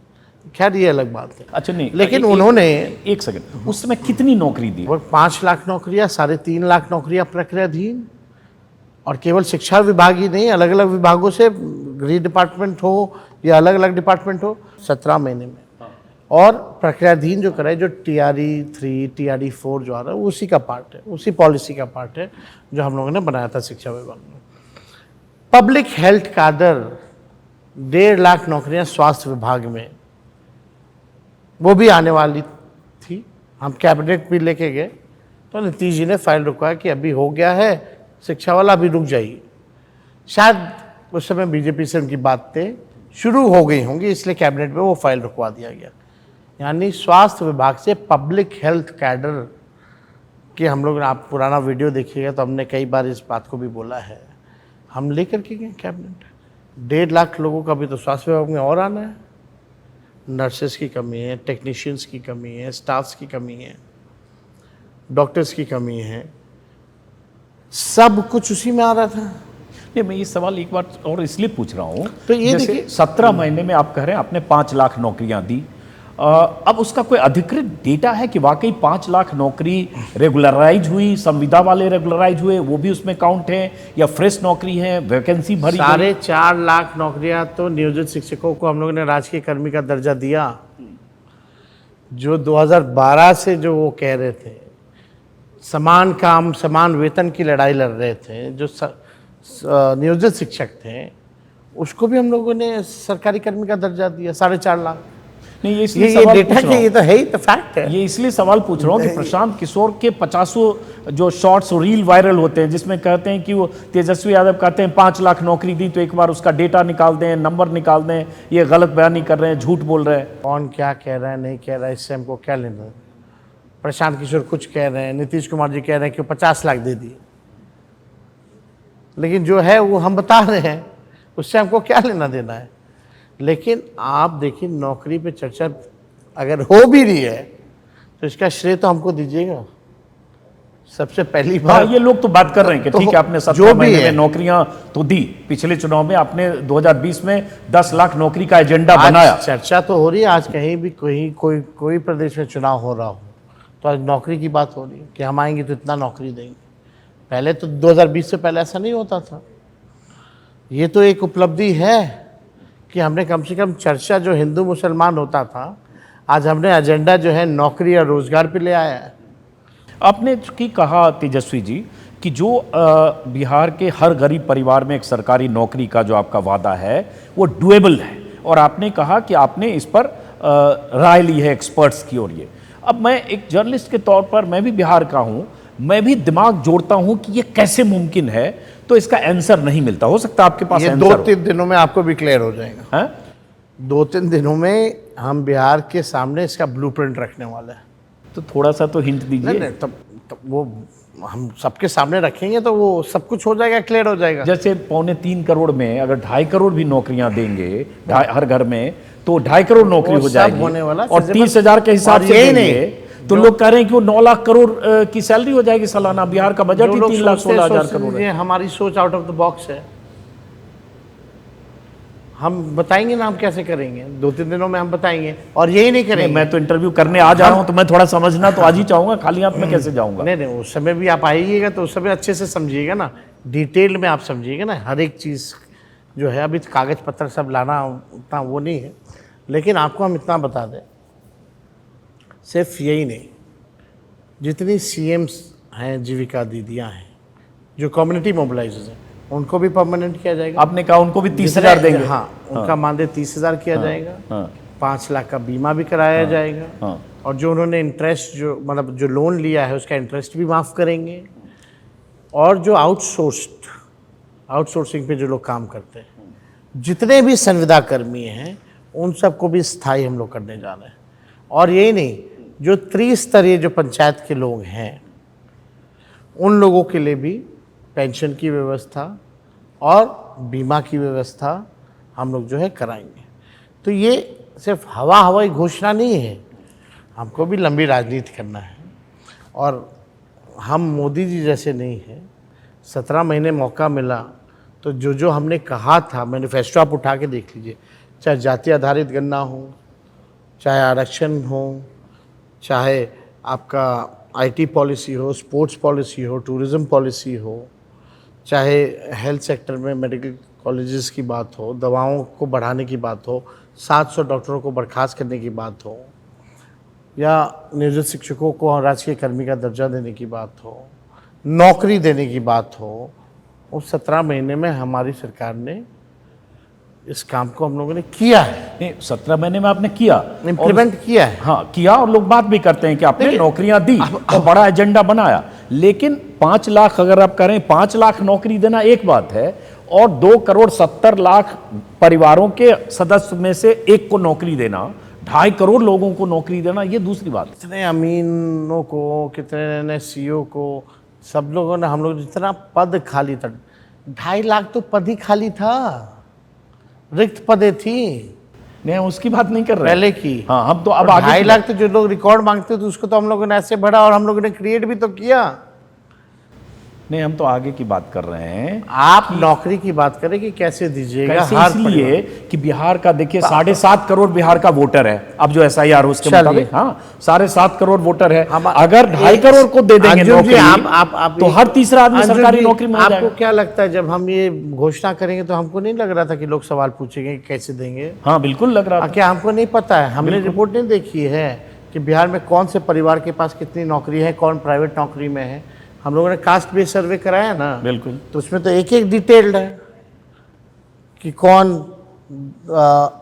खैर ये अलग बात है। अच्छा नहीं, लेकिन उन्होंने एक सेकंड, उस समय कितनी नौकरी दी? 5 लाख नौकरियां, 3.5 लाख नौकरियां प्रक्रियाधीन। और केवल शिक्षा विभाग ही नहीं, अलग अलग विभागों से, गृह डिपार्टमेंट हो या अलग अलग डिपार्टमेंट हो, 17 महीने में। और प्रक्रियाधीन जो कराए, जो TRE 3 TRE 4 जो आ रहा है, उसी का पार्ट है, उसी पॉलिसी का पार्ट है जो हम लोगों ने बनाया था शिक्षा विभाग में। पब्लिक हेल्थ काडर 1.5 लाख नौकरियां स्वास्थ्य विभाग में, वो भी आने वाली थी। हम कैबिनेट भी लेके गए तो नीतीश जी ने फाइल रुकवाया कि अभी हो गया है शिक्षा वाला, अभी रुक जाइए। शायद उस समय बीजेपी से उनकी बातें शुरू हो गई होंगी, इसलिए कैबिनेट में वो फाइल रुकवा दिया गया। यानी स्वास्थ्य विभाग से पब्लिक हेल्थ कैडर के हम लोग, आप पुराना वीडियो देखिएगा तो हमने कई बार इस बात को भी बोला है, हम लेकर के गए कैबिनेट। 1.5 लाख लोगों का भी तो स्वास्थ्य विभाग में और आना है। नर्सेस की कमी है, टेक्नीशियंस की कमी है, स्टाफ्स की कमी है, डॉक्टर्स की कमी है, सब कुछ उसी में आ रहा था। नहीं, मैं ये सवाल एक बार और इसलिए पूछ रहा हूँ, तो ये जैसे देखिए, 17 महीने में आप कह रहे हैं आपने 5 लाख नौकरियां दी, अब उसका कोई अधिकृत डेटा है कि वाकई 5 लाख नौकरी रेगुलराइज हुई, संविदा वाले रेगुलराइज हुए, वो भी उसमें काउंट है, या फ्रेश नौकरी है, वैकेंसी भरी गई? 4.5 लाख नौकरियां तो नियोजित शिक्षकों को हम लोगों ने राजकीय कर्मी का दर्जा दिया। जो 2012 से जो वो कह रहे थे समान काम समान वेतन की लड़ाई लड़ रहे थे, जो नियोजित शिक्षक थे, उसको भी हम लोगों ने सरकारी कर्मी का दर्जा दिया 4.5 लाख। नहीं, ये इसलिए ये सवाल डेटा पूछ रहा के हूं। ये तो है ही, तो फैक्ट है। ये इसलिए सवाल पूछ रहा हूँ कि प्रशांत किशोर के 50 जो शॉर्ट्स रील वायरल होते हैं जिसमें कहते हैं कि वो तेजस्वी यादव कहते हैं 5 लाख नौकरी दी, तो एक बार उसका डेटा निकाल दें, नंबर निकाल दें, ये गलत बयानी कर रहे हैं, झूठ बोल रहे हैं। कौन क्या कह रहा है नहीं कह रहा है इससे हमको क्या लेना है। प्रशांत किशोर कुछ कह रहे हैं, नीतीश कुमार जी कह रहे हैं कि 50 लाख दे दिए, लेकिन जो है वो हम बता रहे हैं, उससे हमको क्या लेना देना है। लेकिन आप देखिए, नौकरी पे चर्चा अगर हो भी रही है तो इसका श्रेय तो हमको दीजिएगा। सबसे पहली हाँ, बार ये लोग तो बात कर रहे हैं कि तो ठीक है, आपने 17 जो भी महीने है। में नौकरियां तो दी, पिछले चुनाव में आपने 2020 में 10 लाख नौकरी का एजेंडा आज बनाया। चर्चा तो हो रही है, आज कहीं भी कोई प्रदेश में चुनाव हो रहा हो तो आज नौकरी की बात हो रही है कि हम आएंगे तो इतना नौकरी देंगे। पहले तो 2020 से पहले ऐसा नहीं होता था। ये तो एक उपलब्धि है कि हमने कम से कम चर्चा जो हिंदू मुसलमान होता था, आज हमने एजेंडा जो है नौकरी और रोजगार पे ले आया है। आपने की कहा तेजस्वी जी कि जो बिहार के हर गरीब परिवार में एक सरकारी नौकरी का जो आपका वादा है वो डुएबल है, और आपने कहा कि आपने इस पर राय ली है एक्सपर्ट्स की। और ये अब मैं एक जर्नलिस्ट के तौर पर, मैं भी बिहार का हूँ, मैं भी दिमाग जोड़ता हूँ कि ये कैसे मुमकिन है, तो इसका आंसर नहीं मिलता। हो सकता है आपके पास ये आंसर 2-3 दिनों में आपको भी क्लियर हो जाएगा। है? 2-3 दिनों में हम बिहार के सामने इसका ब्लूप्रिंट रखने वाले हैं। तो थोड़ा सा तो हिंट दीजिए। नहीं तब वो हम सबके सामने रखेंगे तो वो सब कुछ हो जाएगा, क्लियर हो जाएगा। जैसे 2.25 करोड़ में अगर 2.5 करोड़ भी नौकरियां देंगे हर घर में, तो 2.5 करोड़ नौकरी वो हो सब जाएगी। होने वाला, और सिर्फ 30,000 के हिसाब और से यही देंगे, नहीं, तो लोग कह रहे हैं कि वो 9 लाख करोड़ की सैलरी हो जाएगी सालाना। बिहार का बजट ही 3,16,000 करोड़ है। ये हमारी सोच आउट ऑफ द बॉक्स है। हम बताएंगे ना हम कैसे करेंगे, 2-3 दिनों में हम बताएंगे। और यही नहीं करेंगे। मैं तो इंटरव्यू करने आ जा रहा हूं, तो मैं थोड़ा समझना तो आज ही चाहूंगा, खाली हाथ में कैसे जाऊंगा? नहीं उस समय भी आप आइएगा तो उस समय अच्छे से समझिएगा ना, डिटेल में आप समझिएगा ना हर एक चीज़ जो है। अभी तो कागज पत्र सब लाना उतना वो नहीं है, लेकिन आपको हम इतना बता दें, सिर्फ यही नहीं, जितनी CMs हैं, जीविका दीदियाँ हैं, जो कम्युनिटी मोबिलाइजर्स हैं, उनको भी परमानेंट किया जाएगा। आपने कहा उनको भी 30,000 देंगे? हाँ, उनका मानदेय 30,000 किया जाएगा। हाँ। 5 लाख का बीमा भी कराया जाएगा। हाँ। और जो उन्होंने इंटरेस्ट जो मतलब जो लोन लिया है उसका इंटरेस्ट भी माफ़ करेंगे। और जो आउटसोर्सिंग पे जो लोग काम करते हैं, जितने भी संविदा कर्मी हैं, उन सबको भी स्थायी हम लोग करने जा रहे हैं। और यही नहीं, जो त्रिस्तरीय जो पंचायत के लोग हैं, उन लोगों के लिए भी पेंशन की व्यवस्था और बीमा की व्यवस्था हम लोग जो है कराएंगे। तो ये सिर्फ हवाई घोषणा नहीं है, हमको भी लंबी राजनीति करना है। और हम मोदी जी जैसे नहीं हैं। 17 महीने मौका मिला तो जो हमने कहा था, मैनिफेस्टो आप उठा के देख लीजिए, चाहे जाति आधारित गणना हो, चाहे आरक्षण हो, चाहे आपका IT पॉलिसी हो, स्पोर्ट्स पॉलिसी हो, टूरिज़्म पॉलिसी हो, चाहे हेल्थ सेक्टर में मेडिकल कॉलेजेस की बात हो, दवाओं को बढ़ाने की बात हो, 700 डॉक्टरों को बर्खास्त करने की बात हो, या नियोजित शिक्षकों को राजकीय कर्मी का दर्जा देने की बात हो, नौकरी देने की बात हो, उस 17 महीने में हमारी सरकार ने इस काम को हम लोगों ने किया है। नहीं, 17 महीने में आपने किया, इम्प्लीमेंट किया है। हाँ किया, और लोग बात भी करते हैं कि आपने नौकरियां दी और बड़ा एजेंडा बनाया। लेकिन 5 लाख अगर आप करें, 5 लाख नौकरी देना एक बात है, और 2,70,00,000 परिवारों के सदस्य में से एक को नौकरी देना, 2.5 करोड़ लोगों को नौकरी देना, ये दूसरी बात है। कितने अमीनों को, कितने CEO को, सब लोगों ने, हम लोग जितना पद खाली था, 2.5 लाख तो पद ही खाली था, रिक्त पदे थी। नहीं, उसकी बात नहीं कर रहे पहले की। हाँ, हम तो अब 2.5 लाख तो जो लोग रिकॉर्ड मांगते थे उसको तो हम लोगों ने ऐसे बढ़ा, और हम लोगों ने क्रिएट भी तो किया। नहीं, हम तो आगे की बात कर रहे हैं। आप नौकरी की बात करें कि कैसे दीजिएगा, कैसे? हर इसलिए कि बिहार का देखिए 7.5 करोड़ बिहार का वोटर है, अब जो SIR उसके चलिए। मुताबिक, हाँ 7.5 करोड़ वोटर है। हम अगर 2.5 करोड़ को दे देंगे अंजुम जी, नौकरी, आप तो हर तीसरा आदमी अंजुम सरकारी जी, नौकरी में हो आपको जाएगा। क्या लगता है जब हम ये घोषणा करेंगे तो हमको नहीं लग रहा था कि लोग सवाल पूछेंगे कि कैसे देंगे? हाँ बिल्कुल लग रहा था। क्या हमको नहीं पता है? हमने रिपोर्ट नहीं देखी है कि बिहार में कौन से परिवार के पास कितनी नौकरी है, कौन प्राइवेट नौकरी में है। हम लोगों ने कास्ट बेस्ड सर्वे कराया ना, बिल्कुल। तो उसमें तो एक एक डिटेल्ड है कि कौन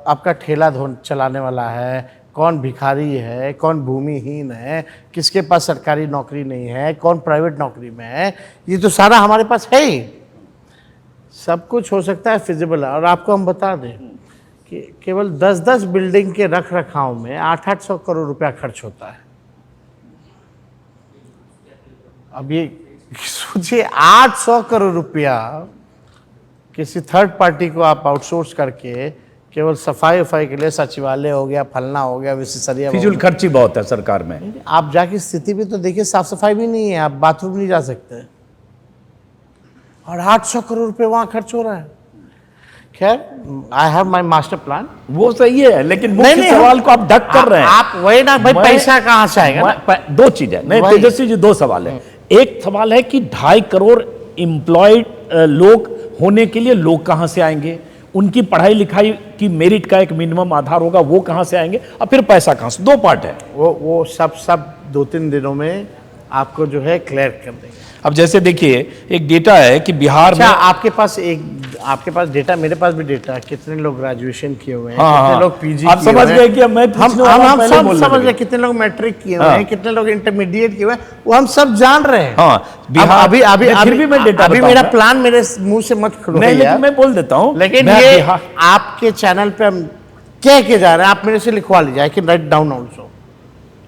आपका ठेला चलाने वाला है, कौन भिखारी है, कौन भूमिहीन है, किसके पास सरकारी नौकरी नहीं है, कौन प्राइवेट नौकरी में है। ये तो सारा हमारे पास है ही, सब कुछ हो सकता है फिजिबल। और आपको हम बता दें कि केवल 10-10 बिल्डिंग के रख रखाव में 800-800 करोड़ रुपया खर्च होता है। अब ये सोचिए, 800 करोड़ रुपया किसी थर्ड पार्टी को आप आउटसोर्स करके केवल सफाई वफाई के लिए, सचिवालय हो गया, फलना हो गया, विशेषज्ञ फिजूल खर्ची बहुत है सरकार में। आप जाके स्थिति भी तो देखिए, साफ सफाई भी नहीं है, आप बाथरूम नहीं जा सकते, और 800 करोड़ रुपए वहां खर्च हो रहा है। खैर, I have my master plan. वो सही है, लेकिन मुख्य सवाल को आप डक कर रहे हैं। आप वही ना भाई, पैसा कहाँ से आएगा ना? दो चीज है। नहीं तेजस्वी जी, दो सवाल है। एक सवाल है कि 2.5 करोड़ एम्प्लॉयड लोग होने के लिए लोग कहां से आएंगे, उनकी पढ़ाई लिखाई की मेरिट का एक मिनिमम आधार होगा, वो कहां से आएंगे, और फिर पैसा कहां से। दो पार्ट है। वो सब 2-3 दिनों में आपको जो है क्लियर कर देंगे। अब जैसे देखिए, एक डेटा है कि बिहार में, आपके पास डेटा, मेरे पास भी डेटा है, कितने लोग ग्रेजुएशन किए हुए हैं, हाँ, कितने लोग पीजी, आप समझ गए कि मैं हम सब समझ गए, कितने लोग मैट्रिक किए हुए हैं, कितने लोग इंटरमीडिएट किए हुए हैं, वो हम सब जान रहे हैं। हाँ, बिहार अभी मैं डेटा अभी मेरा प्लान मेरे मुंह से मत खुलो, नहीं, लेकिन मैं बोल देता हूं। लेकिन ये आपके चैनल पे हम कह के जा रहे हैं, आप मेरे से लिखवा लीजिए, I can write down also.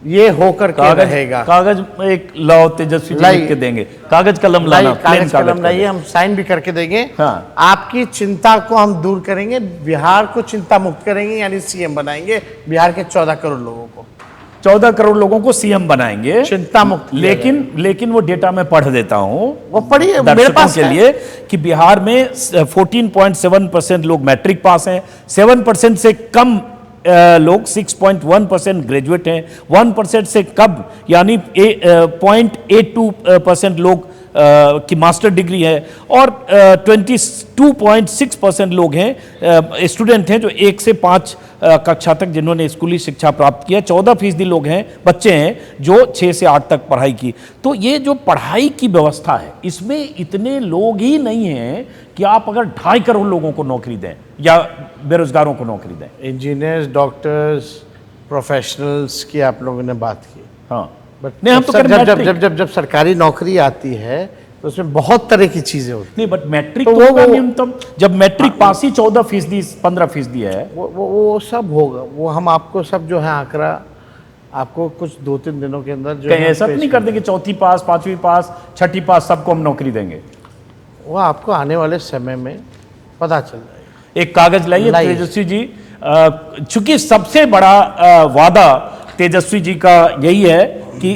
ये होकर के रहेगा। कागज में एक लाओ, तेजस्वी जी लिख के देंगे, कागज कलम लाना, कागज कलम लाइए, हम साइन भी करके देंगे। हाँ। आपकी चिंता को हम दूर करेंगे, बिहार को चिंता मुक्त करेंगे, यानी सीएम बनाएंगे बिहार के 14 करोड़ लोगों को। 14 करोड़ लोगों को सीएम बनाएंगे, चिंता मुक्त। लेकिन वो डेटा मैं पढ़ देता हूं, वो पढ़िए मेरे पास के लिए, कि बिहार में 14.7% लोग मैट्रिक पास हैं, 7% से कम लोग 6.1% ग्रेजुएट हैं, 1% से कम यानी 0.82% लोग की मास्टर डिग्री है, और 22.6% लोग हैं स्टूडेंट हैं जो 1 से 5 कक्षा तक जिन्होंने स्कूली शिक्षा प्राप्त किया। 14% लोग हैं, बच्चे हैं जो 6 से 8 तक पढ़ाई की। तो ये जो पढ़ाई की व्यवस्था है, इसमें इतने लोग ही नहीं हैं कि आप अगर 2.5 करोड़ लोगों को नौकरी दें या बेरोजगारों को नौकरी दें। इंजीनियर्स, डॉक्टर्स, प्रोफेशनल्स की आप लोगों ने बात की। हाँ, बट नहीं, हम तो जब सरकारी नौकरी आती है तो उसमें बहुत तरह की चीजें होती नहीं, बट मैट्रिक तो होगा न्यूनतम। जब मैट्रिक पास ही 14%, 15% है, वो सब होगा। वो हम आपको सब जो है आंकड़ा आपको कुछ 2-3 दिनों के अंदर जो कहीं ऐसा तो नहीं कर देंगे 4वीं पास, 5वीं पास, 6ठी पास सबको हम नौकरी देंगे। वो आपको आने वाले समय में पता चल जाएगा। एक कागज लाइए तेजस्वी जी, चूंकि सबसे बड़ा वादा तेजस्वी जी का यही है कि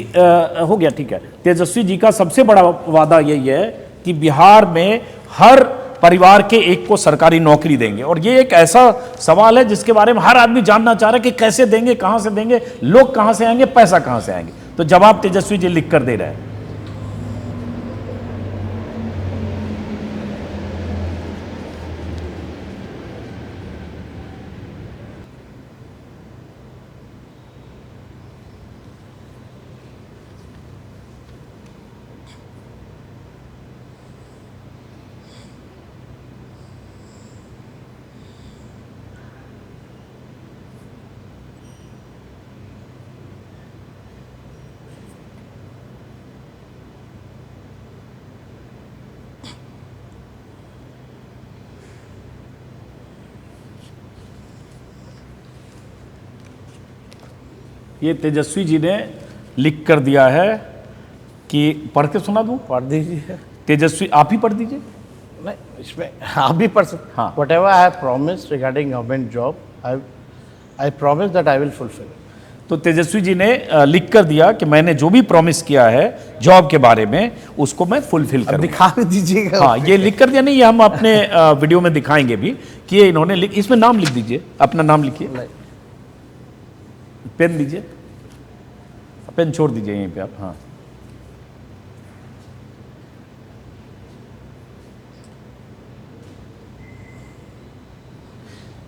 हो गया, ठीक है, तेजस्वी जी का सबसे बड़ा वादा यही है कि बिहार में हर परिवार के एक को सरकारी नौकरी देंगे। और ये एक ऐसा सवाल है जिसके बारे में हर आदमी जानना चाह रहा है कि कैसे देंगे, कहां से देंगे, लोग कहां से आएंगे, पैसा कहां से आएंगे। तो जवाब तेजस्वी जी लिख कर दे रहे हैं। ये तेजस्वी जी ने लिख कर दिया है कि पढ़ के सुना दूं? पढ़ दीजिए तेजस्वी, आप ही पढ़ दीजिए। नहीं, इसमें आप भी पढ़ सकते। हाँ। Whatever I have promised regarding government job, I promise that I will fulfill it. तो तेजस्वी जी ने लिख कर दिया कि मैंने जो भी प्रॉमिस किया है जॉब के बारे में उसको मैं फुलफिल अब करूंगा। दिखा भी दीजिएगा। हाँ, ये लिख कर दिया नहीं, ये हम अपने वीडियो में दिखाएंगे भी कि ये इन्होंने इसमें नाम लिख दीजिए, अपना नाम लिखिए, पेन दीजिए, पेन छोड़ दीजिए यहीं पे आप। हाँ,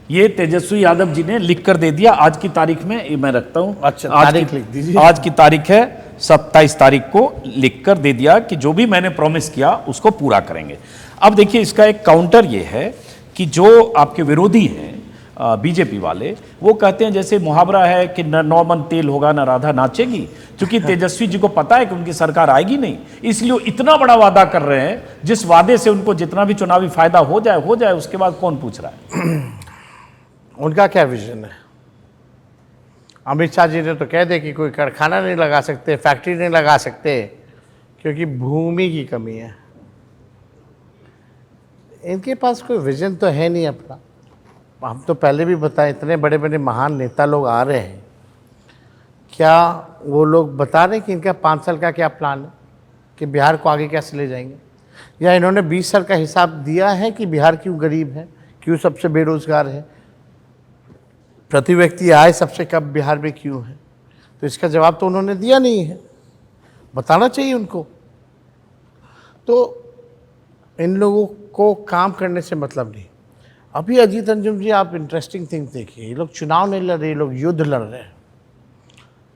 ये तेजस्वी यादव जी ने लिख कर दे दिया आज की तारीख में, ये मैं रखता हूं। अच्छा, आज तारीख की लिख दीजिए। आज की तारीख है 27 तारीख को लिख कर दे दिया कि जो भी मैंने प्रॉमिस किया उसको पूरा करेंगे। अब देखिए, इसका एक काउंटर ये है कि जो आपके विरोधी हैं बीजेपी वाले, वो कहते हैं जैसे मुहावरा है कि न नौ मन तेल होगा न राधा नाचेगी। क्योंकि तेजस्वी जी को पता है कि उनकी सरकार आएगी नहीं, इसलिए वो इतना बड़ा वादा कर रहे हैं जिस वादे से उनको जितना भी चुनावी फायदा हो जाए, उसके बाद कौन पूछ रहा है। उनका क्या विजन है? अमित शाह जी ने तो कह दे कि कोई कारखाना नहीं लगा सकते, फैक्ट्री नहीं लगा सकते क्योंकि भूमि की कमी है। इनके पास कोई विजन तो है नहीं अपना। हम तो पहले भी बताएं, इतने बड़े बड़े महान नेता लोग आ रहे हैं, क्या वो लोग बता रहे हैं कि इनका 5 साल का क्या प्लान है कि बिहार को आगे कैसे ले जाएंगे? या इन्होंने 20 साल का हिसाब दिया है कि बिहार क्यों गरीब है, क्यों सबसे बेरोजगार है, प्रति व्यक्ति आय सबसे कम बिहार में क्यों है? तो इसका जवाब तो उन्होंने दिया नहीं है, बताना चाहिए उनको। तो इन लोगों को काम करने से मतलब नहीं। अभी अजीत अंजुम जी, आप इंटरेस्टिंग थिंग देखिए, ये लोग चुनाव नहीं लड़ रहे, ये लोग युद्ध लड़ रहे हैं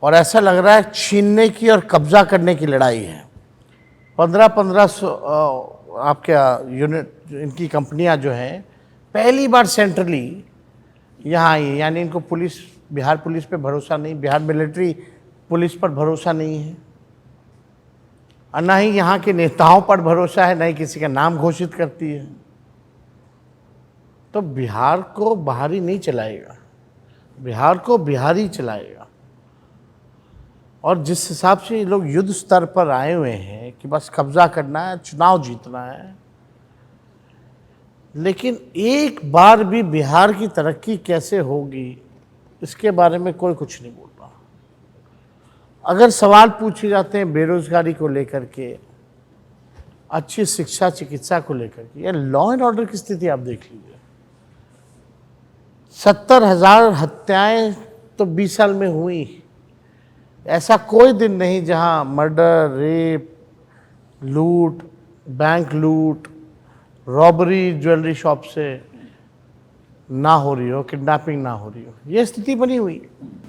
और ऐसा लग रहा है छीनने की और कब्जा करने की लड़ाई है। 1500 आपके यूनिट इनकी कंपनियां जो हैं पहली बार सेंट्रली यहाँ आई, यानी इनको पुलिस, बिहार पुलिस पे भरोसा नहीं, बिहार मिलिट्री पुलिस पर भरोसा नहीं है, और ना ही यहाँ के नेताओं पर भरोसा है, ना ही किसी का नाम घोषित करती है। तो बिहार को बाहरी नहीं चलाएगा, बिहार को बिहारी चलाएगा। और जिस हिसाब से ये लोग युद्ध स्तर पर आए हुए हैं कि बस कब्जा करना है, चुनाव जीतना है, लेकिन एक बार भी बिहार की तरक्की कैसे होगी इसके बारे में कोई कुछ नहीं बोल रहा। अगर सवाल पूछे जाते हैं बेरोजगारी को लेकर के, अच्छी शिक्षा चिकित्सा को लेकर के, या लॉ एंड ऑर्डर की स्थिति आप देख लीजिए। 70,000 हत्याएं तो 20 साल में हुई। ऐसा कोई दिन नहीं जहां मर्डर, रेप, लूट, बैंक लूट, रॉबरी ज्वेलरी शॉप से ना हो रही हो, किडनैपिंग ना हो रही हो। ये स्थिति बनी हुई।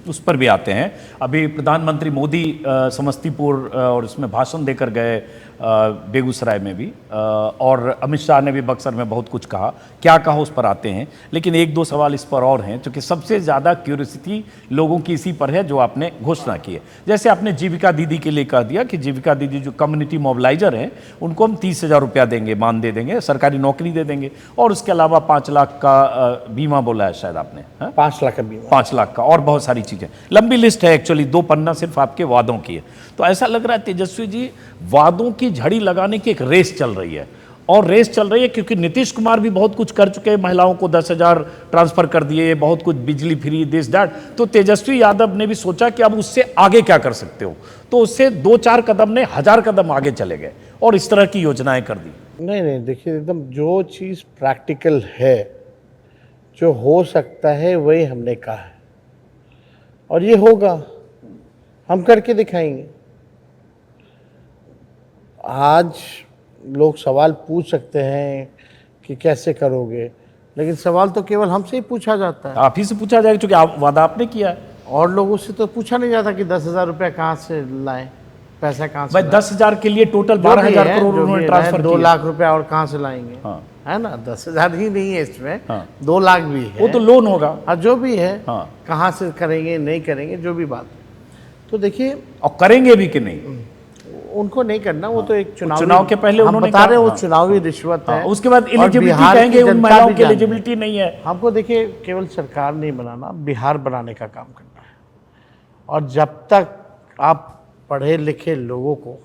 उस पर भी आते हैं। अभी प्रधानमंत्री मोदी समस्तीपुर और इसमें भाषण देकर गए, बेगूसराय में भी, और अमित शाह ने भी बक्सर में बहुत कुछ कहा। क्या कहा उस पर आते हैं, लेकिन एक दो सवाल इस पर और हैं, क्योंकि सबसे ज़्यादा क्यूरियोसिटी लोगों की इसी पर है जो आपने घोषणा की है। जैसे आपने जीविका दीदी के लिए कह दिया कि जीविका दीदी जो कम्युनिटी मोबिलाइजर हैं उनको हम 30,000 रुपया देंगे, मान दे देंगे, सरकारी नौकरी दे देंगे, और उसके अलावा 5 लाख का बीमा बोला है शायद आपने, 5 लाख का बीमा, 5 लाख का, और बहुत सारी चीज़ें। लंबी लिस्ट है एक्चुअली, 2 पन्ना सिर्फ आपके वादों की है। तो ऐसा लग रहा है तेजस्वी जी वादों की झड़ी लगाने की एक रेस चल रही है, और रेस चल रही है क्योंकि नीतीश कुमार भी बहुत कुछ कर चुके हैं, महिलाओं को 10,000 ट्रांसफर कर दिए, बहुत कुछ, बिजली फ्री, दिस दैट। तो तेजस्वी यादव ने भी सोचा कि अब उससे आगे क्या कर सकते हो, तो उससे 2-4 कदम ने 1000 कदम आगे चले गए और इस तरह की योजनाएं कर दी। नहीं, देखिए, एकदम जो चीज़ प्रैक्टिकल है, जो हो सकता है, वही हमने कहा है, और ये होगा, हम करके दिखाएंगे। आज लोग सवाल पूछ सकते हैं कि कैसे करोगे, लेकिन सवाल तो केवल हमसे ही पूछा जाता है। आप ही से पूछा जाएगा क्योंकि वादा आपने किया है, और लोगों से तो पूछा नहीं जाता कि 10,000 रुपया कहाँ से लाएं, पैसा कहाँ से भाई लाएं। 10,000 के लिए टोटल 12,000 करोड़ उन्होंने ट्रांसफर 2 किया। लाख रुपया और कहाँ से लाएंगे? हाँ, है ना, 10,000 ही नहीं है इसमें, हाँ, 2 लाख भी है, वो तो लोन होगा। हाँ, जो भी है, हाँ, कहाँ से करेंगे, नहीं करेंगे, जो भी बात। तो देखिए, और करेंगे भी कि नहीं, उनको नहीं करना, वो तो एक चुनाव के पहले हम उन्होंने बता रहे हैं, वो कहा, चुनावी रिश्वत है। उसके बाद और एलिजिबिलिटी बिहार की कहेंगे, उन जनता महिलाओं भी की जानती है। एलिजिबिलिटी नहीं है। हमको देखिए, केवल सरकार नहीं बनाना, बिहार बनाने का काम करना है। और जब तक आप पढ़े लिखे लोगों को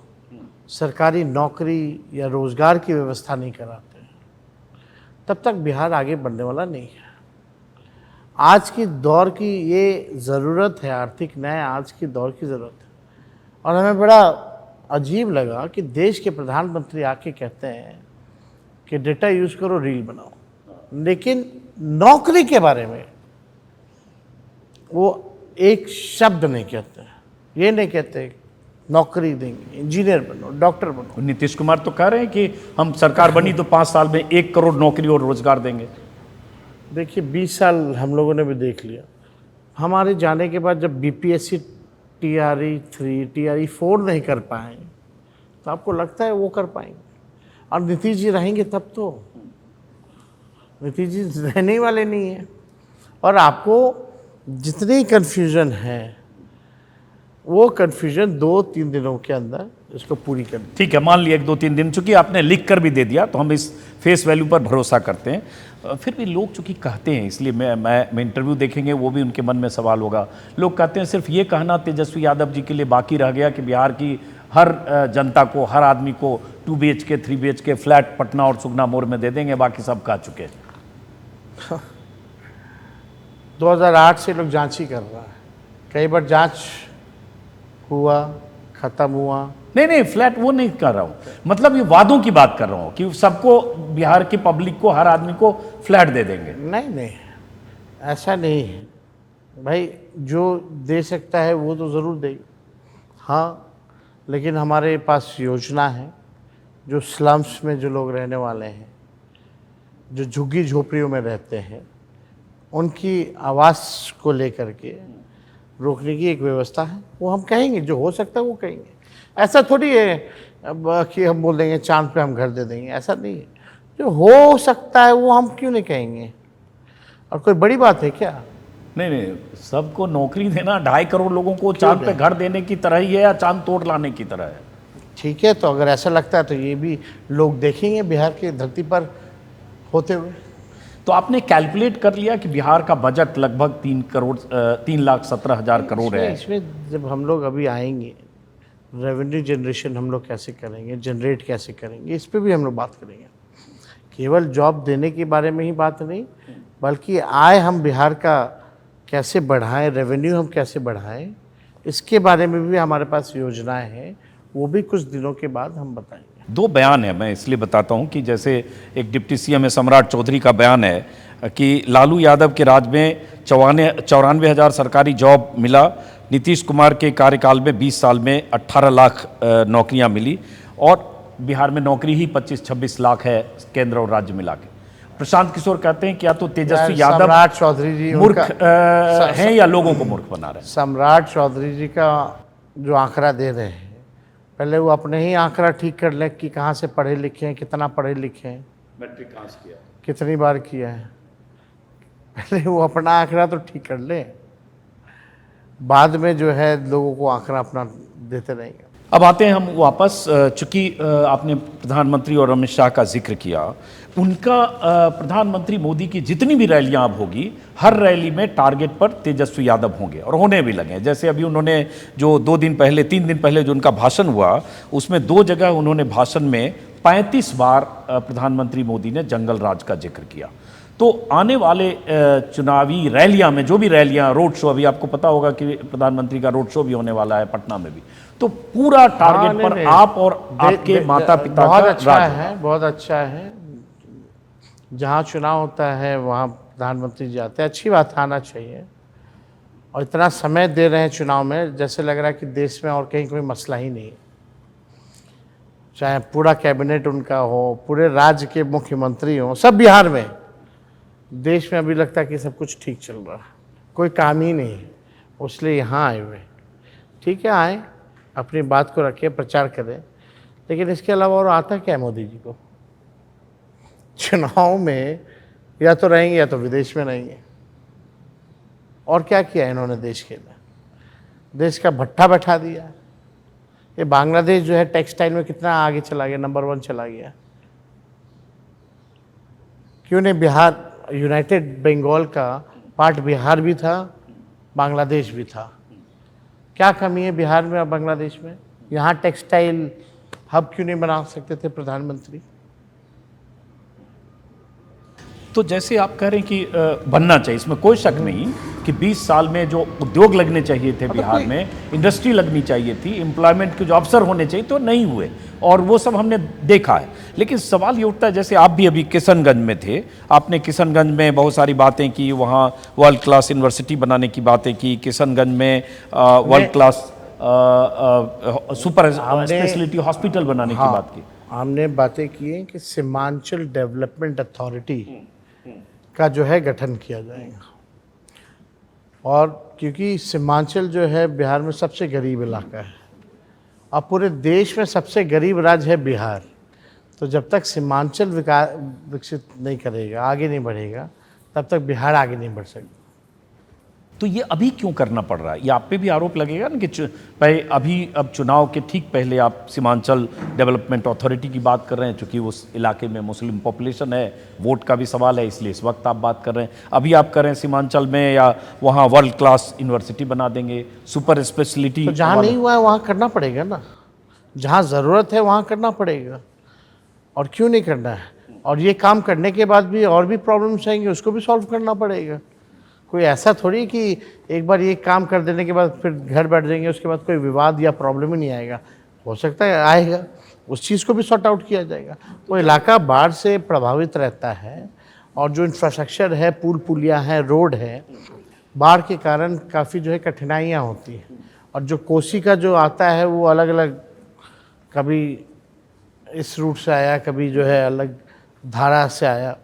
सरकारी नौकरी या रोजगार की व्यवस्था नहीं कराते, तब तक बिहार आगे बढ़ने वाला नहीं है। आज की दौर की ये ज़रूरत है, आर्थिक न्याय आज की दौर की ज़रूरत है। और हमें बड़ा अजीब लगा कि देश के प्रधानमंत्री आके कहते हैं कि डेटा यूज़ करो, रील बनाओ, लेकिन नौकरी के बारे में वो एक शब्द नहीं कहते। ये नहीं कहते नौकरी देंगे, इंजीनियर बनो, डॉक्टर बनो। नीतीश कुमार तो कह रहे हैं कि हम सरकार बनी तो 5 साल में 1 करोड़ नौकरी और रोजगार देंगे। देखिए 20 साल हम लोगों ने भी देख लिया। हमारे जाने के बाद जब बीपीएससी TRE 3 TRE 4 नहीं कर पाए तो आपको लगता है वो कर पाएंगे? और नीतीश जी रहेंगे तब तो। नीतीश जी रहने ही वाले नहीं हैं। और आपको जितनी कन्फ्यूजन है वो कन्फ्यूजन 2-3 दिनों के अंदर इसको पूरी कर दी। ठीक है, मान लिया 1-2-3 दिन, चूंकि आपने लिख कर भी दे दिया तो हम इस फेस वैल्यू पर भरोसा करते हैं। फिर भी लोग चूंकि कहते हैं, इसलिए मैं इंटरव्यू देखेंगे वो भी उनके मन में सवाल होगा। लोग कहते हैं सिर्फ ये कहना तेजस्वी यादव जी के लिए बाकी रह गया कि बिहार की हर जनता को, हर आदमी को 2 BHK 3 BHK फ्लैट पटना और सुगना मोड़ में दे देंगे, बाकी सब कह चुके हैं। 2008 से लोग जांच ही कर रहा है। कई बार जांच हुआ, खत्म हुआ। नहीं, फ्लैट वो नहीं कर रहा हूँ, मतलब ये वादों की बात कर रहा हूँ कि सबको, बिहार की पब्लिक को, हर आदमी को फ्लैट दे देंगे। नहीं, ऐसा नहीं है भाई। जो दे सकता है वो तो ज़रूर देगी, हाँ, लेकिन हमारे पास योजना है। जो स्लम्स में जो लोग रहने वाले हैं, जो झुग्गी झोपड़ियों में रहते हैं, उनकी आवास को लेकर के रोकने की एक व्यवस्था है। वो हम कहेंगे, जो हो सकता है वो कहेंगे। ऐसा थोड़ी है कि हम बोल देंगे चांद पे हम घर दे देंगे, ऐसा नहीं है। जो हो सकता है वो हम क्यों नहीं कहेंगे? और कोई बड़ी बात है क्या? नहीं, सबको नौकरी देना 2.5 करोड़ लोगों को चांद पे घर देने की तरह ही है या चांद तोड़ लाने की तरह है? ठीक है, तो अगर ऐसा लगता है तो ये भी लोग देखेंगे बिहार की धरती पर होते हुए। तो आपने कैलकुलेट कर लिया कि बिहार का बजट लगभग 3,17,000 करोड़ है। इसमें जब हम लोग अभी आएंगे, रेवेन्यू जनरेशन हम लोग कैसे करेंगे, जनरेट कैसे करेंगे, इस पे भी हम लोग बात करेंगे। केवल जॉब देने के बारे में ही बात नहीं, बल्कि आय हम बिहार का कैसे बढ़ाएं, रेवेन्यू हम कैसे बढ़ाएं, इसके बारे में भी हमारे पास योजनाएं हैं। वो भी कुछ दिनों के बाद हम बताएंगे। 2 बयान है, मैं इसलिए बताता हूं कि जैसे एक डिप्टी CM सम्राट चौधरी का बयान है कि लालू यादव के राज में 94,000 सरकारी जॉब मिला। नीतीश कुमार के कार्यकाल में 20 साल में 18 लाख नौकरियां मिली और बिहार में नौकरी ही 25-26 लाख है केंद्र और राज्य मिला के। प्रशांत किशोर कहते हैं कि या तो तेजस्वी यादव सम्राट चौधरी जी मूर्ख हैं या लोगों को मूर्ख बना रहे हैं। सम्राट चौधरी जी का जो आंकड़ा दे रहे हैं, पहले वो अपने ही आंकड़ा ठीक कर लें कि कहाँ से पढ़े लिखे हैं, कितना पढ़े लिखे हैं, मैट्रिक कहाँ से किया, कितनी बार किया है। पहले वो अपना आंकड़ा तो ठीक कर ले, बाद में जो है लोगों को आंकड़ा अपना देते रहेंगे। अब आते हैं हम वापस, चूंकि आपने प्रधानमंत्री और अमित शाह का जिक्र किया, उनका प्रधानमंत्री मोदी की जितनी भी रैलियां अब होगी, हर रैली में टारगेट पर तेजस्वी यादव होंगे और होने भी लगे। जैसे अभी उन्होंने जो 3 दिन पहले जो उनका भाषण हुआ, उसमें 2 जगह उन्होंने भाषण में 35 बार प्रधानमंत्री मोदी ने जंगल राज का जिक्र किया। तो आने वाले चुनावी रैलियां में, जो भी रैलियां, रोड शो, अभी आपको पता होगा कि प्रधानमंत्री का रोड शो भी होने वाला है पटना में भी, तो पूरा टारगेट पर आप और आपके माता पिता बहुत का अच्छा राज है, बहुत अच्छा है। जहाँ चुनाव होता है वहाँ प्रधानमंत्री जी आते हैं, अच्छी बात आना चाहिए। और इतना समय दे रहे हैं चुनाव में, जैसे लग रहा है कि देश में और कहीं कोई मसला ही नहीं है। चाहे पूरा कैबिनेट उनका हो, पूरे राज्य के मुख्यमंत्री हों, सब बिहार में, देश में अभी लगता है कि सब कुछ ठीक चल रहा है, कोई काम ही नहीं है, इसलिए यहाँ आए हुए। ठीक है, आए, अपनी बात को रखें, प्रचार करें, लेकिन इसके अलावा और आता क्या है मोदी जी को? चुनाव में या तो रहेंगे या तो विदेश में रहेंगे। और क्या किया इन्होंने देश के लिए? देश का भट्ठा बैठा दिया। ये बांग्लादेश जो है टेक्सटाइल में कितना आगे चला गया, नंबर 1 चला गया। क्यों नहीं? बिहार, यूनाइटेड बंगाल का पार्ट बिहार भी था, बांग्लादेश भी था। क्या कमी है बिहार में और बांग्लादेश में? यहाँ टेक्सटाइल हब क्यों नहीं बना सकते थे प्रधानमंत्री? तो जैसे आप कह रहे हैं कि बनना चाहिए, इसमें कोई शक नहीं कि 20 साल में जो उद्योग लगने चाहिए थे बिहार में, इंडस्ट्री लगनी चाहिए थी, एम्प्लॉयमेंट के जो अवसर होने चाहिए तो नहीं हुए, और वो सब हमने देखा है। लेकिन सवाल ये उठता है, जैसे आप भी अभी किशनगंज में थे, आपने किशनगंज में बहुत सारी बातें की, वहाँ वर्ल्ड क्लास यूनिवर्सिटी बनाने की बातें की, किशनगंज में world class super speciality hospital बनाने की बात की। हमने बातें की हैं कि सीमांचल डेवलपमेंट अथॉरिटी का जो है गठन किया जाएगा, और क्योंकि सीमांचल जो है बिहार में सबसे गरीब इलाका है और पूरे देश में सबसे गरीब राज्य है बिहार, तो जब तक सीमांचल विकसित नहीं करेगा, आगे नहीं बढ़ेगा, तब तक बिहार आगे नहीं बढ़ सकता। तो ये अभी क्यों करना पड़ रहा है? ये आप पे भी आरोप लगेगा ना कि अब चुनाव के ठीक पहले आप सीमांचल डेवलपमेंट अथॉरिटी की बात कर रहे हैं, चूंकि उस इलाके में मुस्लिम पॉपुलेशन है, वोट का भी सवाल है, इसलिए इस वक्त आप बात कर रहे हैं। अभी आप कर रहे हैं सीमांचल में या वहाँ वर्ल्ड क्लास यूनिवर्सिटी बना देंगे, सुपर स्पेशलिटी। तो जहाँ नहीं हुआ है वहाँ करना पड़ेगा ना, जहाँ ज़रूरत है वहाँ करना पड़ेगा, और क्यों नहीं करना है? और ये काम करने के बाद भी और भी प्रॉब्लम्स आएंगे, उसको भी सॉल्व करना पड़ेगा। कोई ऐसा थोड़ी कि एक बार ये काम कर देने के बाद फिर घर बैठ जाएंगे, उसके बाद कोई विवाद या प्रॉब्लम ही नहीं आएगा। हो सकता है आएगा, उस चीज़ को भी सॉर्ट आउट किया जाएगा। वो इलाका बाढ़ से प्रभावित रहता है, और जो इंफ्रास्ट्रक्चर है, पुल पुलिया है, रोड है, बाढ़ के कारण काफ़ी जो है कठिनाइयाँ होती हैं। और जो कोसी का जो आता है वो अलग अलग, कभी इस रूट से आया, कभी जो है अलग धारा से आया,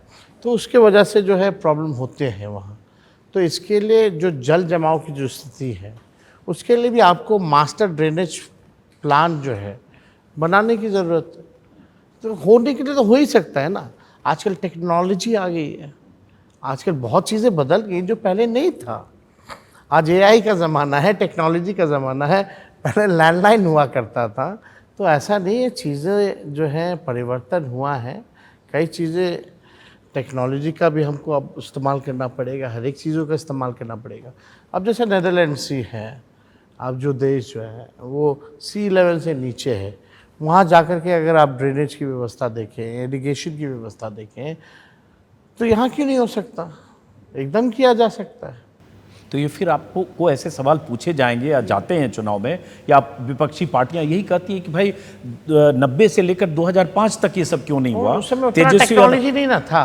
तो उसके वजह से जो है प्रॉब्लम होते हैं वहाँ। तो इसके लिए जो जल जमाव की जो स्थिति है, उसके लिए भी आपको मास्टर ड्रेनेज प्लान जो है बनाने की ज़रूरत है। तो होने के लिए तो हो ही सकता है ना। आजकल टेक्नोलॉजी आ गई है, आजकल बहुत चीज़ें बदल गई जो पहले नहीं था। आज एआई का ज़माना है, टेक्नोलॉजी का ज़माना है, पहले लैंडलाइन हुआ करता था। तो ऐसा नहीं है, चीज़ें जो हैं परिवर्तन हुआ है, कई चीज़ें टेक्नोलॉजी का भी हमको अब इस्तेमाल करना पड़ेगा, हर एक चीज़ों का इस्तेमाल करना पड़ेगा। अब जैसे नेदरलैंड सी है, अब जो देश जो है वो सी लेवल से नीचे है, वहाँ जाकर के अगर आप ड्रेनेज की व्यवस्था देखें, इरिगेशन की व्यवस्था देखें, तो यहाँ क्यों नहीं हो सकता? एकदम किया जा सकता है। तो ये फिर आपको को ऐसे सवाल पूछे जाएंगे या जाते हैं चुनाव में, या विपक्षी पार्टियां यही कहती हैं कि भाई 90 से लेकर 2005 तक ये सब क्यों नहीं हुआ? उस समय उतना टेक्नोलॉजी नहीं ना था,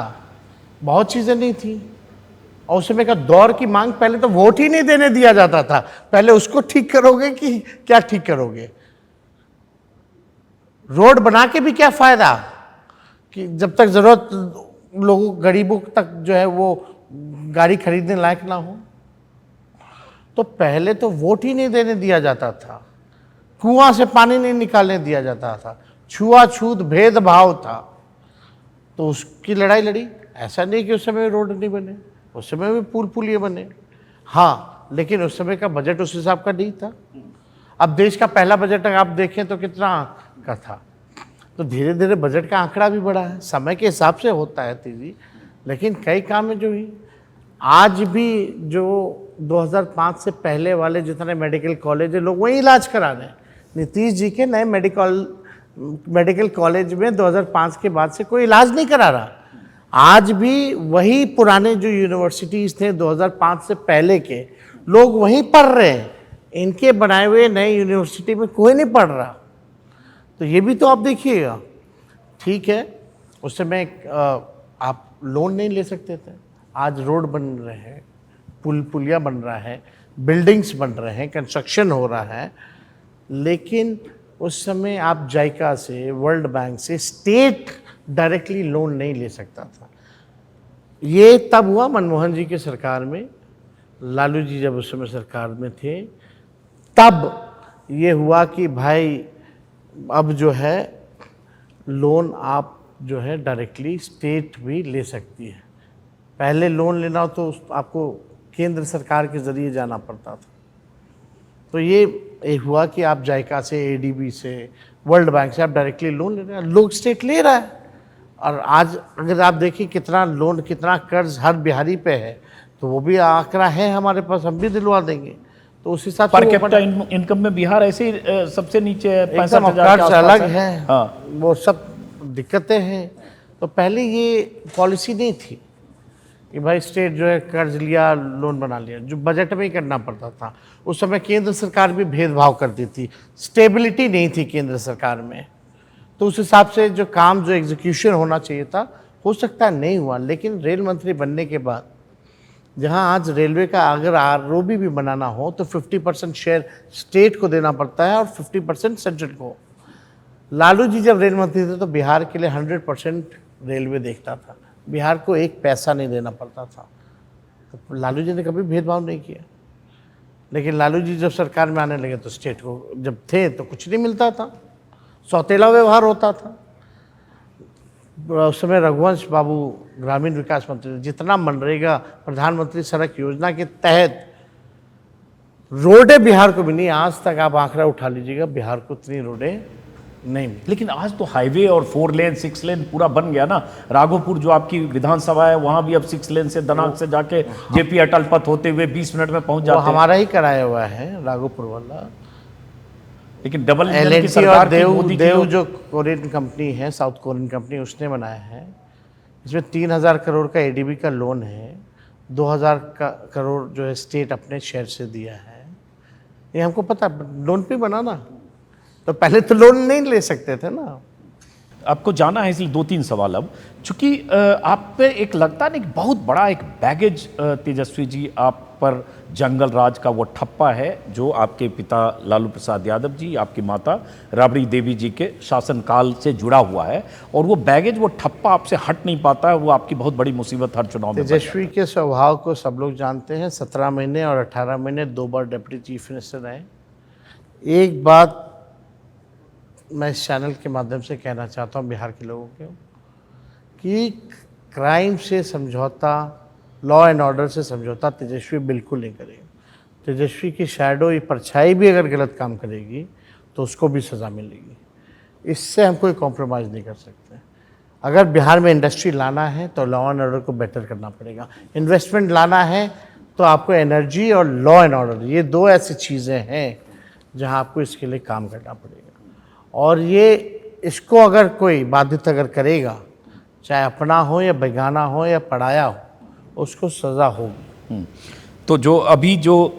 बहुत चीज़ें नहीं थी, और उस समय का दौर की मांग, पहले तो वोट ही नहीं देने दिया जाता था। पहले उसको ठीक करोगे कि क्या ठीक करोगे? रोड बना के भी क्या फ़ायदा, कि जब तक ज़रूरत लोगों गरीबों तक जो है वो गाड़ी खरीदने लायक ना हो। तो पहले तो वोट ही नहीं देने दिया जाता था, कुआं से पानी नहीं निकालने दिया जाता था, छुआछूत भेदभाव था, तो उसकी लड़ाई लड़ी। ऐसा नहीं कि उस समय रोड नहीं बने, उस समय भी पुल पुलिये बने, हाँ, लेकिन उस समय का बजट उस हिसाब का नहीं था। अब देश का पहला बजट आप देखें तो कितना का था, तो धीरे धीरे बजट का आंकड़ा भी बढ़ा है, समय के हिसाब से होता है तेजी, लेकिन कई काम है जो ही आज भी जो 2005 से पहले वाले जितने मेडिकल कॉलेज है, लोग वहीं इलाज करा रहे हैं। नीतीश जी के नए मेडिकल कॉलेज में 2005 के बाद से कोई इलाज नहीं करा रहा। आज भी वही पुराने जो यूनिवर्सिटीज़ थे 2005 से पहले के, लोग वहीं पढ़ रहे हैं। इनके बनाए हुए नए यूनिवर्सिटी में कोई नहीं पढ़ रहा। तो ये भी तो आप देखिएगा। ठीक है, उस समय आप लोन नहीं ले सकते थे, आज रोड बन रहे हैं, पुल पुलिया बन रहा है, बिल्डिंग्स बन रहे हैं, कंस्ट्रक्शन हो रहा है, लेकिन उस समय आप जायका से, वर्ल्ड बैंक से, स्टेट डायरेक्टली लोन नहीं ले सकता था। ये तब हुआ मनमोहन जी के सरकार में, लालू जी जब उस समय सरकार में थे, तब ये हुआ कि भाई अब जो है लोन आप जो है डायरेक्टली स्टेट भी ले सकती है। पहले लोन लेना हो तो आपको केंद्र सरकार के ज़रिए जाना पड़ता था। तो ये हुआ कि आप जायका से, एडीबी से, वर्ल्ड बैंक से आप डायरेक्टली लोन ले रहे हैं, लोग स्टेट ले रहा है। और आज अगर आप देखिए कितना लोन, कितना कर्ज हर बिहारी पे है, तो वो भी आंकड़ा है हमारे पास, हम भी दिलवा देंगे। तो उस हिसाब से पर कैपिटा इनकम में बिहार ऐसे ही सबसे नीचे है, 65,000 कर्ज अलग है। हाँ, वो सब दिक्कतें हैं। तो पहले ये पॉलिसी नहीं थी, कि भाई स्टेट जो है कर्ज लिया, लोन बना लिया, जो बजट में ही करना पड़ता था। उस समय केंद्र सरकार भी भेदभाव करती थी, स्टेबिलिटी नहीं थी केंद्र सरकार में, तो उस हिसाब से जो काम, जो एग्जीक्यूशन होना चाहिए था, हो सकता है नहीं हुआ। लेकिन रेल मंत्री बनने के बाद जहां आज रेलवे का अगर आरओबी भी बनाना हो तो 50% शेयर स्टेट को देना पड़ता है और 50% सेंट्रल को। लालू जी जब रेल मंत्री थे तो बिहार के लिए 100% रेलवे देखता था, बिहार को एक पैसा नहीं देना पड़ता था। तो लालू जी ने कभी भेदभाव नहीं किया। लेकिन लालू जी जब सरकार में आने लगे तो स्टेट को, जब थे तो कुछ नहीं मिलता था, सौतेला व्यवहार होता था। उस समय रघुवंश बाबू ग्रामीण विकास मंत्री, जितना मनरेगा प्रधानमंत्री सड़क योजना के तहत रोडें बिहार को मिली, आज तक आप आंकड़ा उठा लीजिएगा, बिहार को इतनी रोडें नहीं मिली। लेकिन आज तो हाईवे और 4 लेन 6 लेन पूरा बन गया ना। राघोपुर जो आपकी विधानसभा है वहां भी अब 6 लेन से दनाक से जाके जेपी अटल पथ होते हुए 20 मिनट में पहुंच वो जाते हैं। हमारा ही कराया हुआ है राघोपुर वाला। लेकिन डबल इंजन की एलएनटी सरकार और की, मोदी की देव जो कोरियन कंपनी है, साउथ कोरियन कंपनी, उसने बनाया है। इसमें 3000 करोड़ का एडीबी का लोन है, 2000 करोड़ जो है स्टेट अपने शेयर से दिया है। ये हमको पता, लोन पे बना ना, तो पहले तो लोन नहीं ले सकते थे ना। आपको जाना है, इसलिए 2-3 सवाल अब, चूंकि आप पे एक लगता नहीं, बहुत बड़ा एक बैगेज तेजस्वी जी आप पर जंगल राज का वो ठप्पा है जो आपके पिता लालू प्रसाद यादव जी, आपकी माता राबड़ी देवी जी के शासनकाल से जुड़ा हुआ है, और वो बैगेज, वो ठप्पा आपसे हट नहीं पाता है। वो आपकी बहुत बड़ी मुसीबत हर चुनाव में बन तेजस्वी के स्वभाव को सब लोग जानते हैं। 17 महीने और 18 महीने 2 बार डिप्टी चीफ मिनिस्टर रहे। एक बात मैं इस चैनल के माध्यम से कहना चाहता हूँ बिहार के लोगों को, कि क्राइम से समझौता, लॉ एंड ऑर्डर से समझौता तेजस्वी बिल्कुल नहीं करेगी। तेजस्वी की शैडो, ये परछाई भी अगर गलत काम करेगी तो उसको भी सज़ा मिलेगी। इससे हम कोई कॉम्प्रोमाइज़ नहीं कर सकते। अगर बिहार में इंडस्ट्री लाना है तो लॉ एंड ऑर्डर को बेटर करना पड़ेगा। इन्वेस्टमेंट लाना है तो आपको एनर्जी और लॉ एंड ऑर्डर, ये 2 ऐसी चीज़ें हैं जहां आपको इसके लिए काम करना पड़ेगा। और ये, इसको अगर कोई बाधित अगर करेगा, चाहे अपना हो या बेगाना हो या पढ़ाया हो, उसको सज़ा होगी। तो जो अभी जो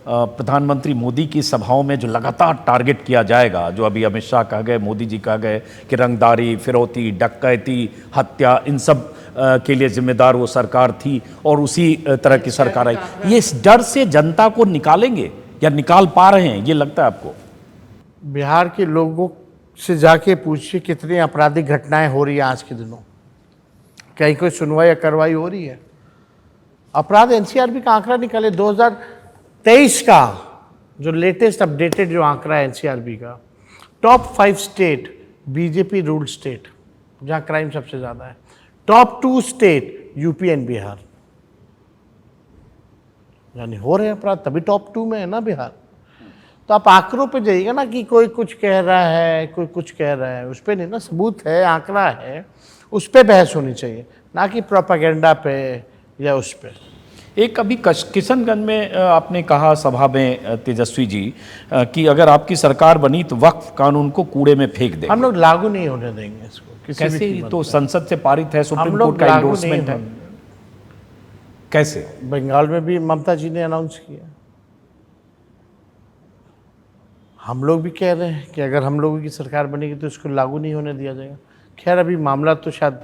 प्रधानमंत्री मोदी की सभाओं में जो लगातार टारगेट किया जाएगा, जो अभी अमित शाह कह गए, मोदी जी कह गए कि रंगदारी, फिरौती, डकैती, हत्या, इन सब के लिए जिम्मेदार वो सरकार थी और उसी तरह की सरकार आई, ये इस डर से जनता को निकालेंगे या निकाल पा रहे हैं, ये लगता है आपको? बिहार के लोगों से जाके पूछिए कितनी आपराधिक घटनाएं हो रही है आज के दिनों, कहीं कोई सुनवाई या कार्रवाई हो रही है? अपराध एनसीआरबी का आंकड़ा निकाले 2023 का, जो लेटेस्ट अपडेटेड जो आंकड़ा है एनसीआरबी का, top 5 state BJP ruled state जहां क्राइम सबसे ज्यादा है, top 2 state UP and Bihar. यानी हो रहे अपराध, तभी टॉप 2 में है ना बिहार। तो आप आंकड़ों पे जाइएगा ना कि कोई कुछ कह रहा है, कोई कुछ कह रहा है, उस पर नहीं ना, सबूत है, आंकड़ा है, उस पर बहस होनी चाहिए, ना कि प्रोपेगेंडा पे या उस पर। एक अभी किशनगंज में आपने कहा सभा में तेजस्वी जी कि अगर आपकी सरकार बनी तो वक्फ कानून को कूड़े में फेंक देंगे। हम लोग लागू नहीं होने देंगे इसको किसी भी कैसे? कीमत तो पे। संसद से पारित है, हम सुप्रीम लोग कोर्ट का लागू नहीं इंडोर्समेंट है, होने- कैसे? बंगाल में भी ममता जी ने अनाउंस किया। हम लोग भी कह रहे हैं कि अगर हम लोगों की सरकार बनेगी तो इसको लागू नहीं होने दिया जाएगा। खैर अभी मामला तो शायद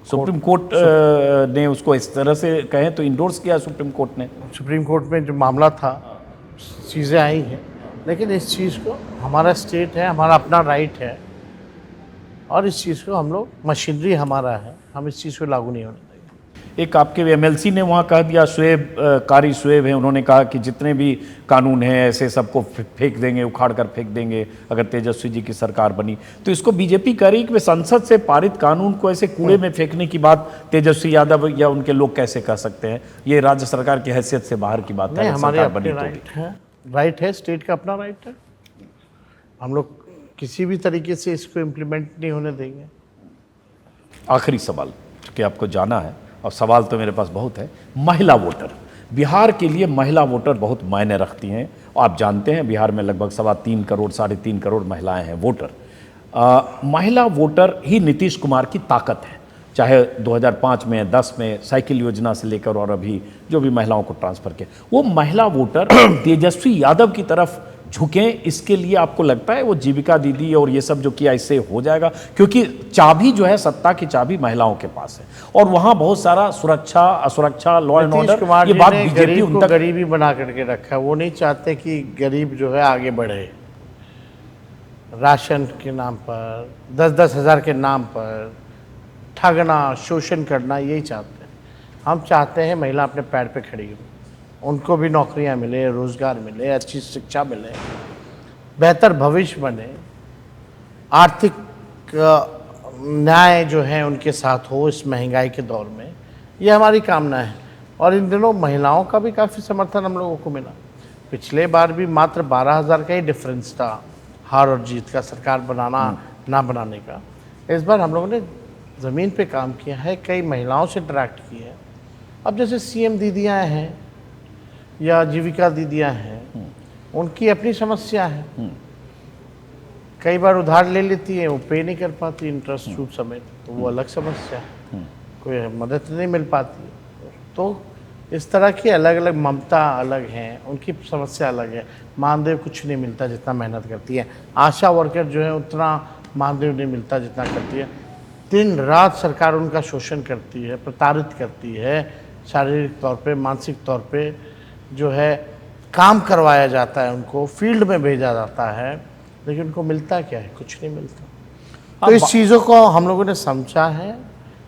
सुप्रीम कोर्ट ने उसको इस तरह से कहें तो इंडोर्स किया सुप्रीम कोर्ट ने। सुप्रीम कोर्ट में जो मामला था, चीज़ें आई हैं, लेकिन इस चीज़ को हमारा स्टेट है, हमारा अपना राइट है, और इस चीज़ को हम लोग, मशीनरी हमारा है, हम इस चीज़ को लागू नहीं होने देंगे। एक आपके एमएलसी ने वहाँ कह दिया, कारी शुएब हैं, उन्होंने कहा कि जितने भी कानून हैं ऐसे सबको फेंक देंगे, उखाड़ कर फेंक देंगे अगर तेजस्वी जी की सरकार बनी। तो इसको बीजेपी कह रही कि वे संसद से पारित कानून को ऐसे कूड़े में फेंकने की बात तेजस्वी यादव या उनके लोग कैसे कह सकते हैं? ये राज्य सरकार की हैसियत से बाहर की बात है। हमारे सरकार अपने बनी तो राइट है, स्टेट का अपना राइट है, हम लोग किसी भी तरीके से इसको इम्प्लीमेंट नहीं होने देंगे। आखिरी सवाल, क्योंकि आपको जाना है और सवाल तो मेरे पास बहुत है। महिला वोटर, बिहार के लिए महिला वोटर बहुत मायने रखती हैं। आप जानते हैं बिहार में लगभग 3.25 करोड़ 3.5 करोड़ महिलाएं हैं वोटर। महिला वोटर ही नीतीश कुमार की ताकत है। चाहे 2005 में 10 में साइकिल योजना से लेकर और अभी जो भी महिलाओं को ट्रांसफर किया, वो महिला वोटर तेजस्वी यादव की तरफ झुकें, इसके लिए आपको लगता है वो जीविका दीदी और ये सब जो किया इससे हो जाएगा? क्योंकि चाबी जो है, सत्ता की चाबी महिलाओं के पास है और वहां बहुत सारा सुरक्षा असुरक्षा law and Nitish order, Kumar ये जी बात ने बीजेपी गरीब उन को तक गरीबी बना करके रखा है। वो नहीं चाहते कि गरीब जो है आगे बढ़े। राशन के नाम पर 10-10 हज़ार के नाम पर ठगना, शोषण करना, यही चाहते हैं। हम चाहते हैं महिला अपने पैर पे खड़ी हो, उनको भी नौकरियां मिले, रोजगार मिले, अच्छी शिक्षा मिले, बेहतर भविष्य बने, आर्थिक न्याय जो है उनके साथ हो इस महंगाई के दौर में। ये हमारी कामना है और इन दिनों महिलाओं का भी काफ़ी समर्थन हम लोगों को मिला। पिछले बार भी मात्र 12,000 का ही डिफरेंस था हार और जीत का, सरकार बनाना ना बनाने का। इस बार हम लोगों ने ज़मीन पे काम किया है, कई महिलाओं से इंटरेक्ट किया है। अब जैसे सीएम दीदियाँ हैं या जीविका दीदियाँ हैं, उनकी अपनी समस्या है। कई बार उधार ले लेती हैं, वो पे नहीं कर पाती इंटरेस्ट सूद समेत, तो वो अलग समस्या है, कोई मदद नहीं मिल पाती। तो इस तरह की अलग अलग ममता अलग हैं, उनकी समस्या अलग है। मानदेय कुछ नहीं मिलता जितना मेहनत करती है। आशा वर्कर जो है उतना मानदेय नहीं मिलता जितना करती है। दिन रात सरकार उनका शोषण करती है, प्रताड़ित करती है, शारीरिक तौर पे, मानसिक तौर पे जो है काम करवाया जाता है, उनको फील्ड में भेजा जाता है, लेकिन उनको मिलता क्या है? कुछ नहीं मिलता। तो इस चीज़ों को हम लोगों ने समझा है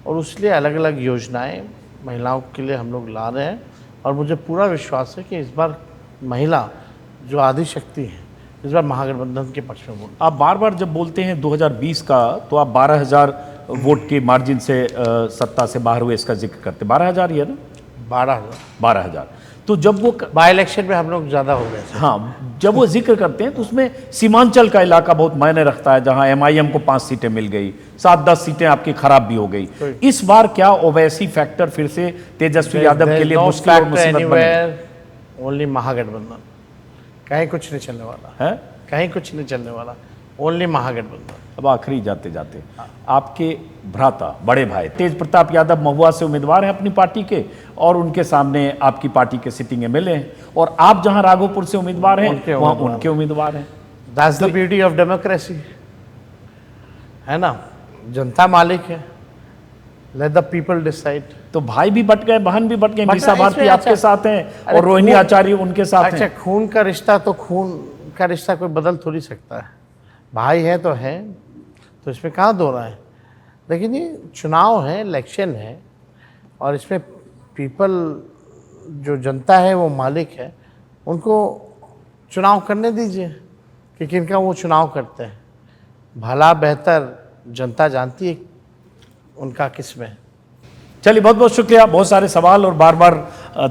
और उसलिए अलग अलग योजनाएं महिलाओं के लिए हम लोग ला रहे हैं और मुझे पूरा विश्वास है कि इस बार महिला जो आदि शक्ति है, इस बार महागठबंधन के पक्ष में वोट। आप बार बार जब बोलते हैं 2020 का, तो आप 12,000 वोट के मार्जिन से सत्ता से बाहर हुए इसका जिक्र करते। 12,000 ही है ना? 12,000। तो जब वो बाई इलेक्शन में हम लोग ज़्यादा हो गए थे। हाँ, जब वो जिक्र करते हैं तो उसमें सीमांचल का इलाका बहुत मायने रखता है, जहां एमआईएम को 5 सीटें मिल गई, 7-10 सीटें आपकी खराब भी हो गई। इस बार क्या ओवैसी फैक्टर फिर से तेजस्वी यादव के लिए मुश्किल और मुसीबत बने? ओनली महागठबंधन, कहीं कुछ नहीं चलने वाला है, कहीं कुछ नहीं चलने वाला, ओनली महागठबंधन। अब आखिरी जाते जाते, आपके भ्राता बड़े भाई तेज प्रताप यादव महुआ से उम्मीदवार हैं अपनी पार्टी के और उनके सामने आपकी पार्टी के सिटिंग एमएलए हैं और आप जहां राघोपुर से उम्मीदवार हैं वहां उनके उम्मीदवार हैं। That's the beauty of democracy, है ना? जनता मालिक है, लेट द पीपल डिसाइड। तो भाई भी बट गए, बहन भी बट गए, मीसा इसमें भारती आपके साथ हैं और रोहिणी आचार्य उनके साथ हैं। अच्छा, खून का रिश्ता तो खून का रिश्ता कोई बदल थोड़ी सकता है। भाई है तो है, तो इसमें कहाँ दो रहा है। लेकिन ये चुनाव है, इलेक्शन है और इसमें पीपल जो जनता है वो मालिक है, उनको चुनाव करने दीजिए कि किनका वो चुनाव करते हैं। भला बेहतर जनता जानती है उनका किस में। चलिए, बहुत बहुत शुक्रिया। बहुत सारे सवाल और बार बार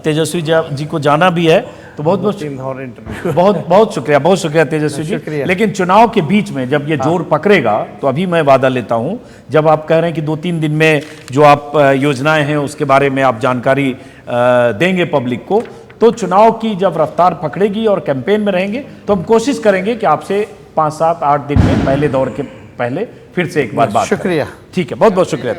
तेजस्वी जी को जाना भी है, तो बहुत बहुत और इंटरव्यू बहुत शुक्रिया तेजस्वी जी। शुक्रिया। लेकिन चुनाव के बीच में जब ये जोर पकड़ेगा तो अभी मैं वादा लेता हूं, जब आप कह रहे हैं कि 2-3 दिन में जो आप योजनाएं हैं उसके बारे में आप जानकारी देंगे पब्लिक को, तो चुनाव की जब रफ्तार पकड़ेगी और कैंपेन में रहेंगे तो हम कोशिश करेंगे कि आपसे 5-7-8 दिन में पहले दौर के पहले फिर से एक बार बात। शुक्रिया। ठीक है, बहुत बहुत शुक्रिया।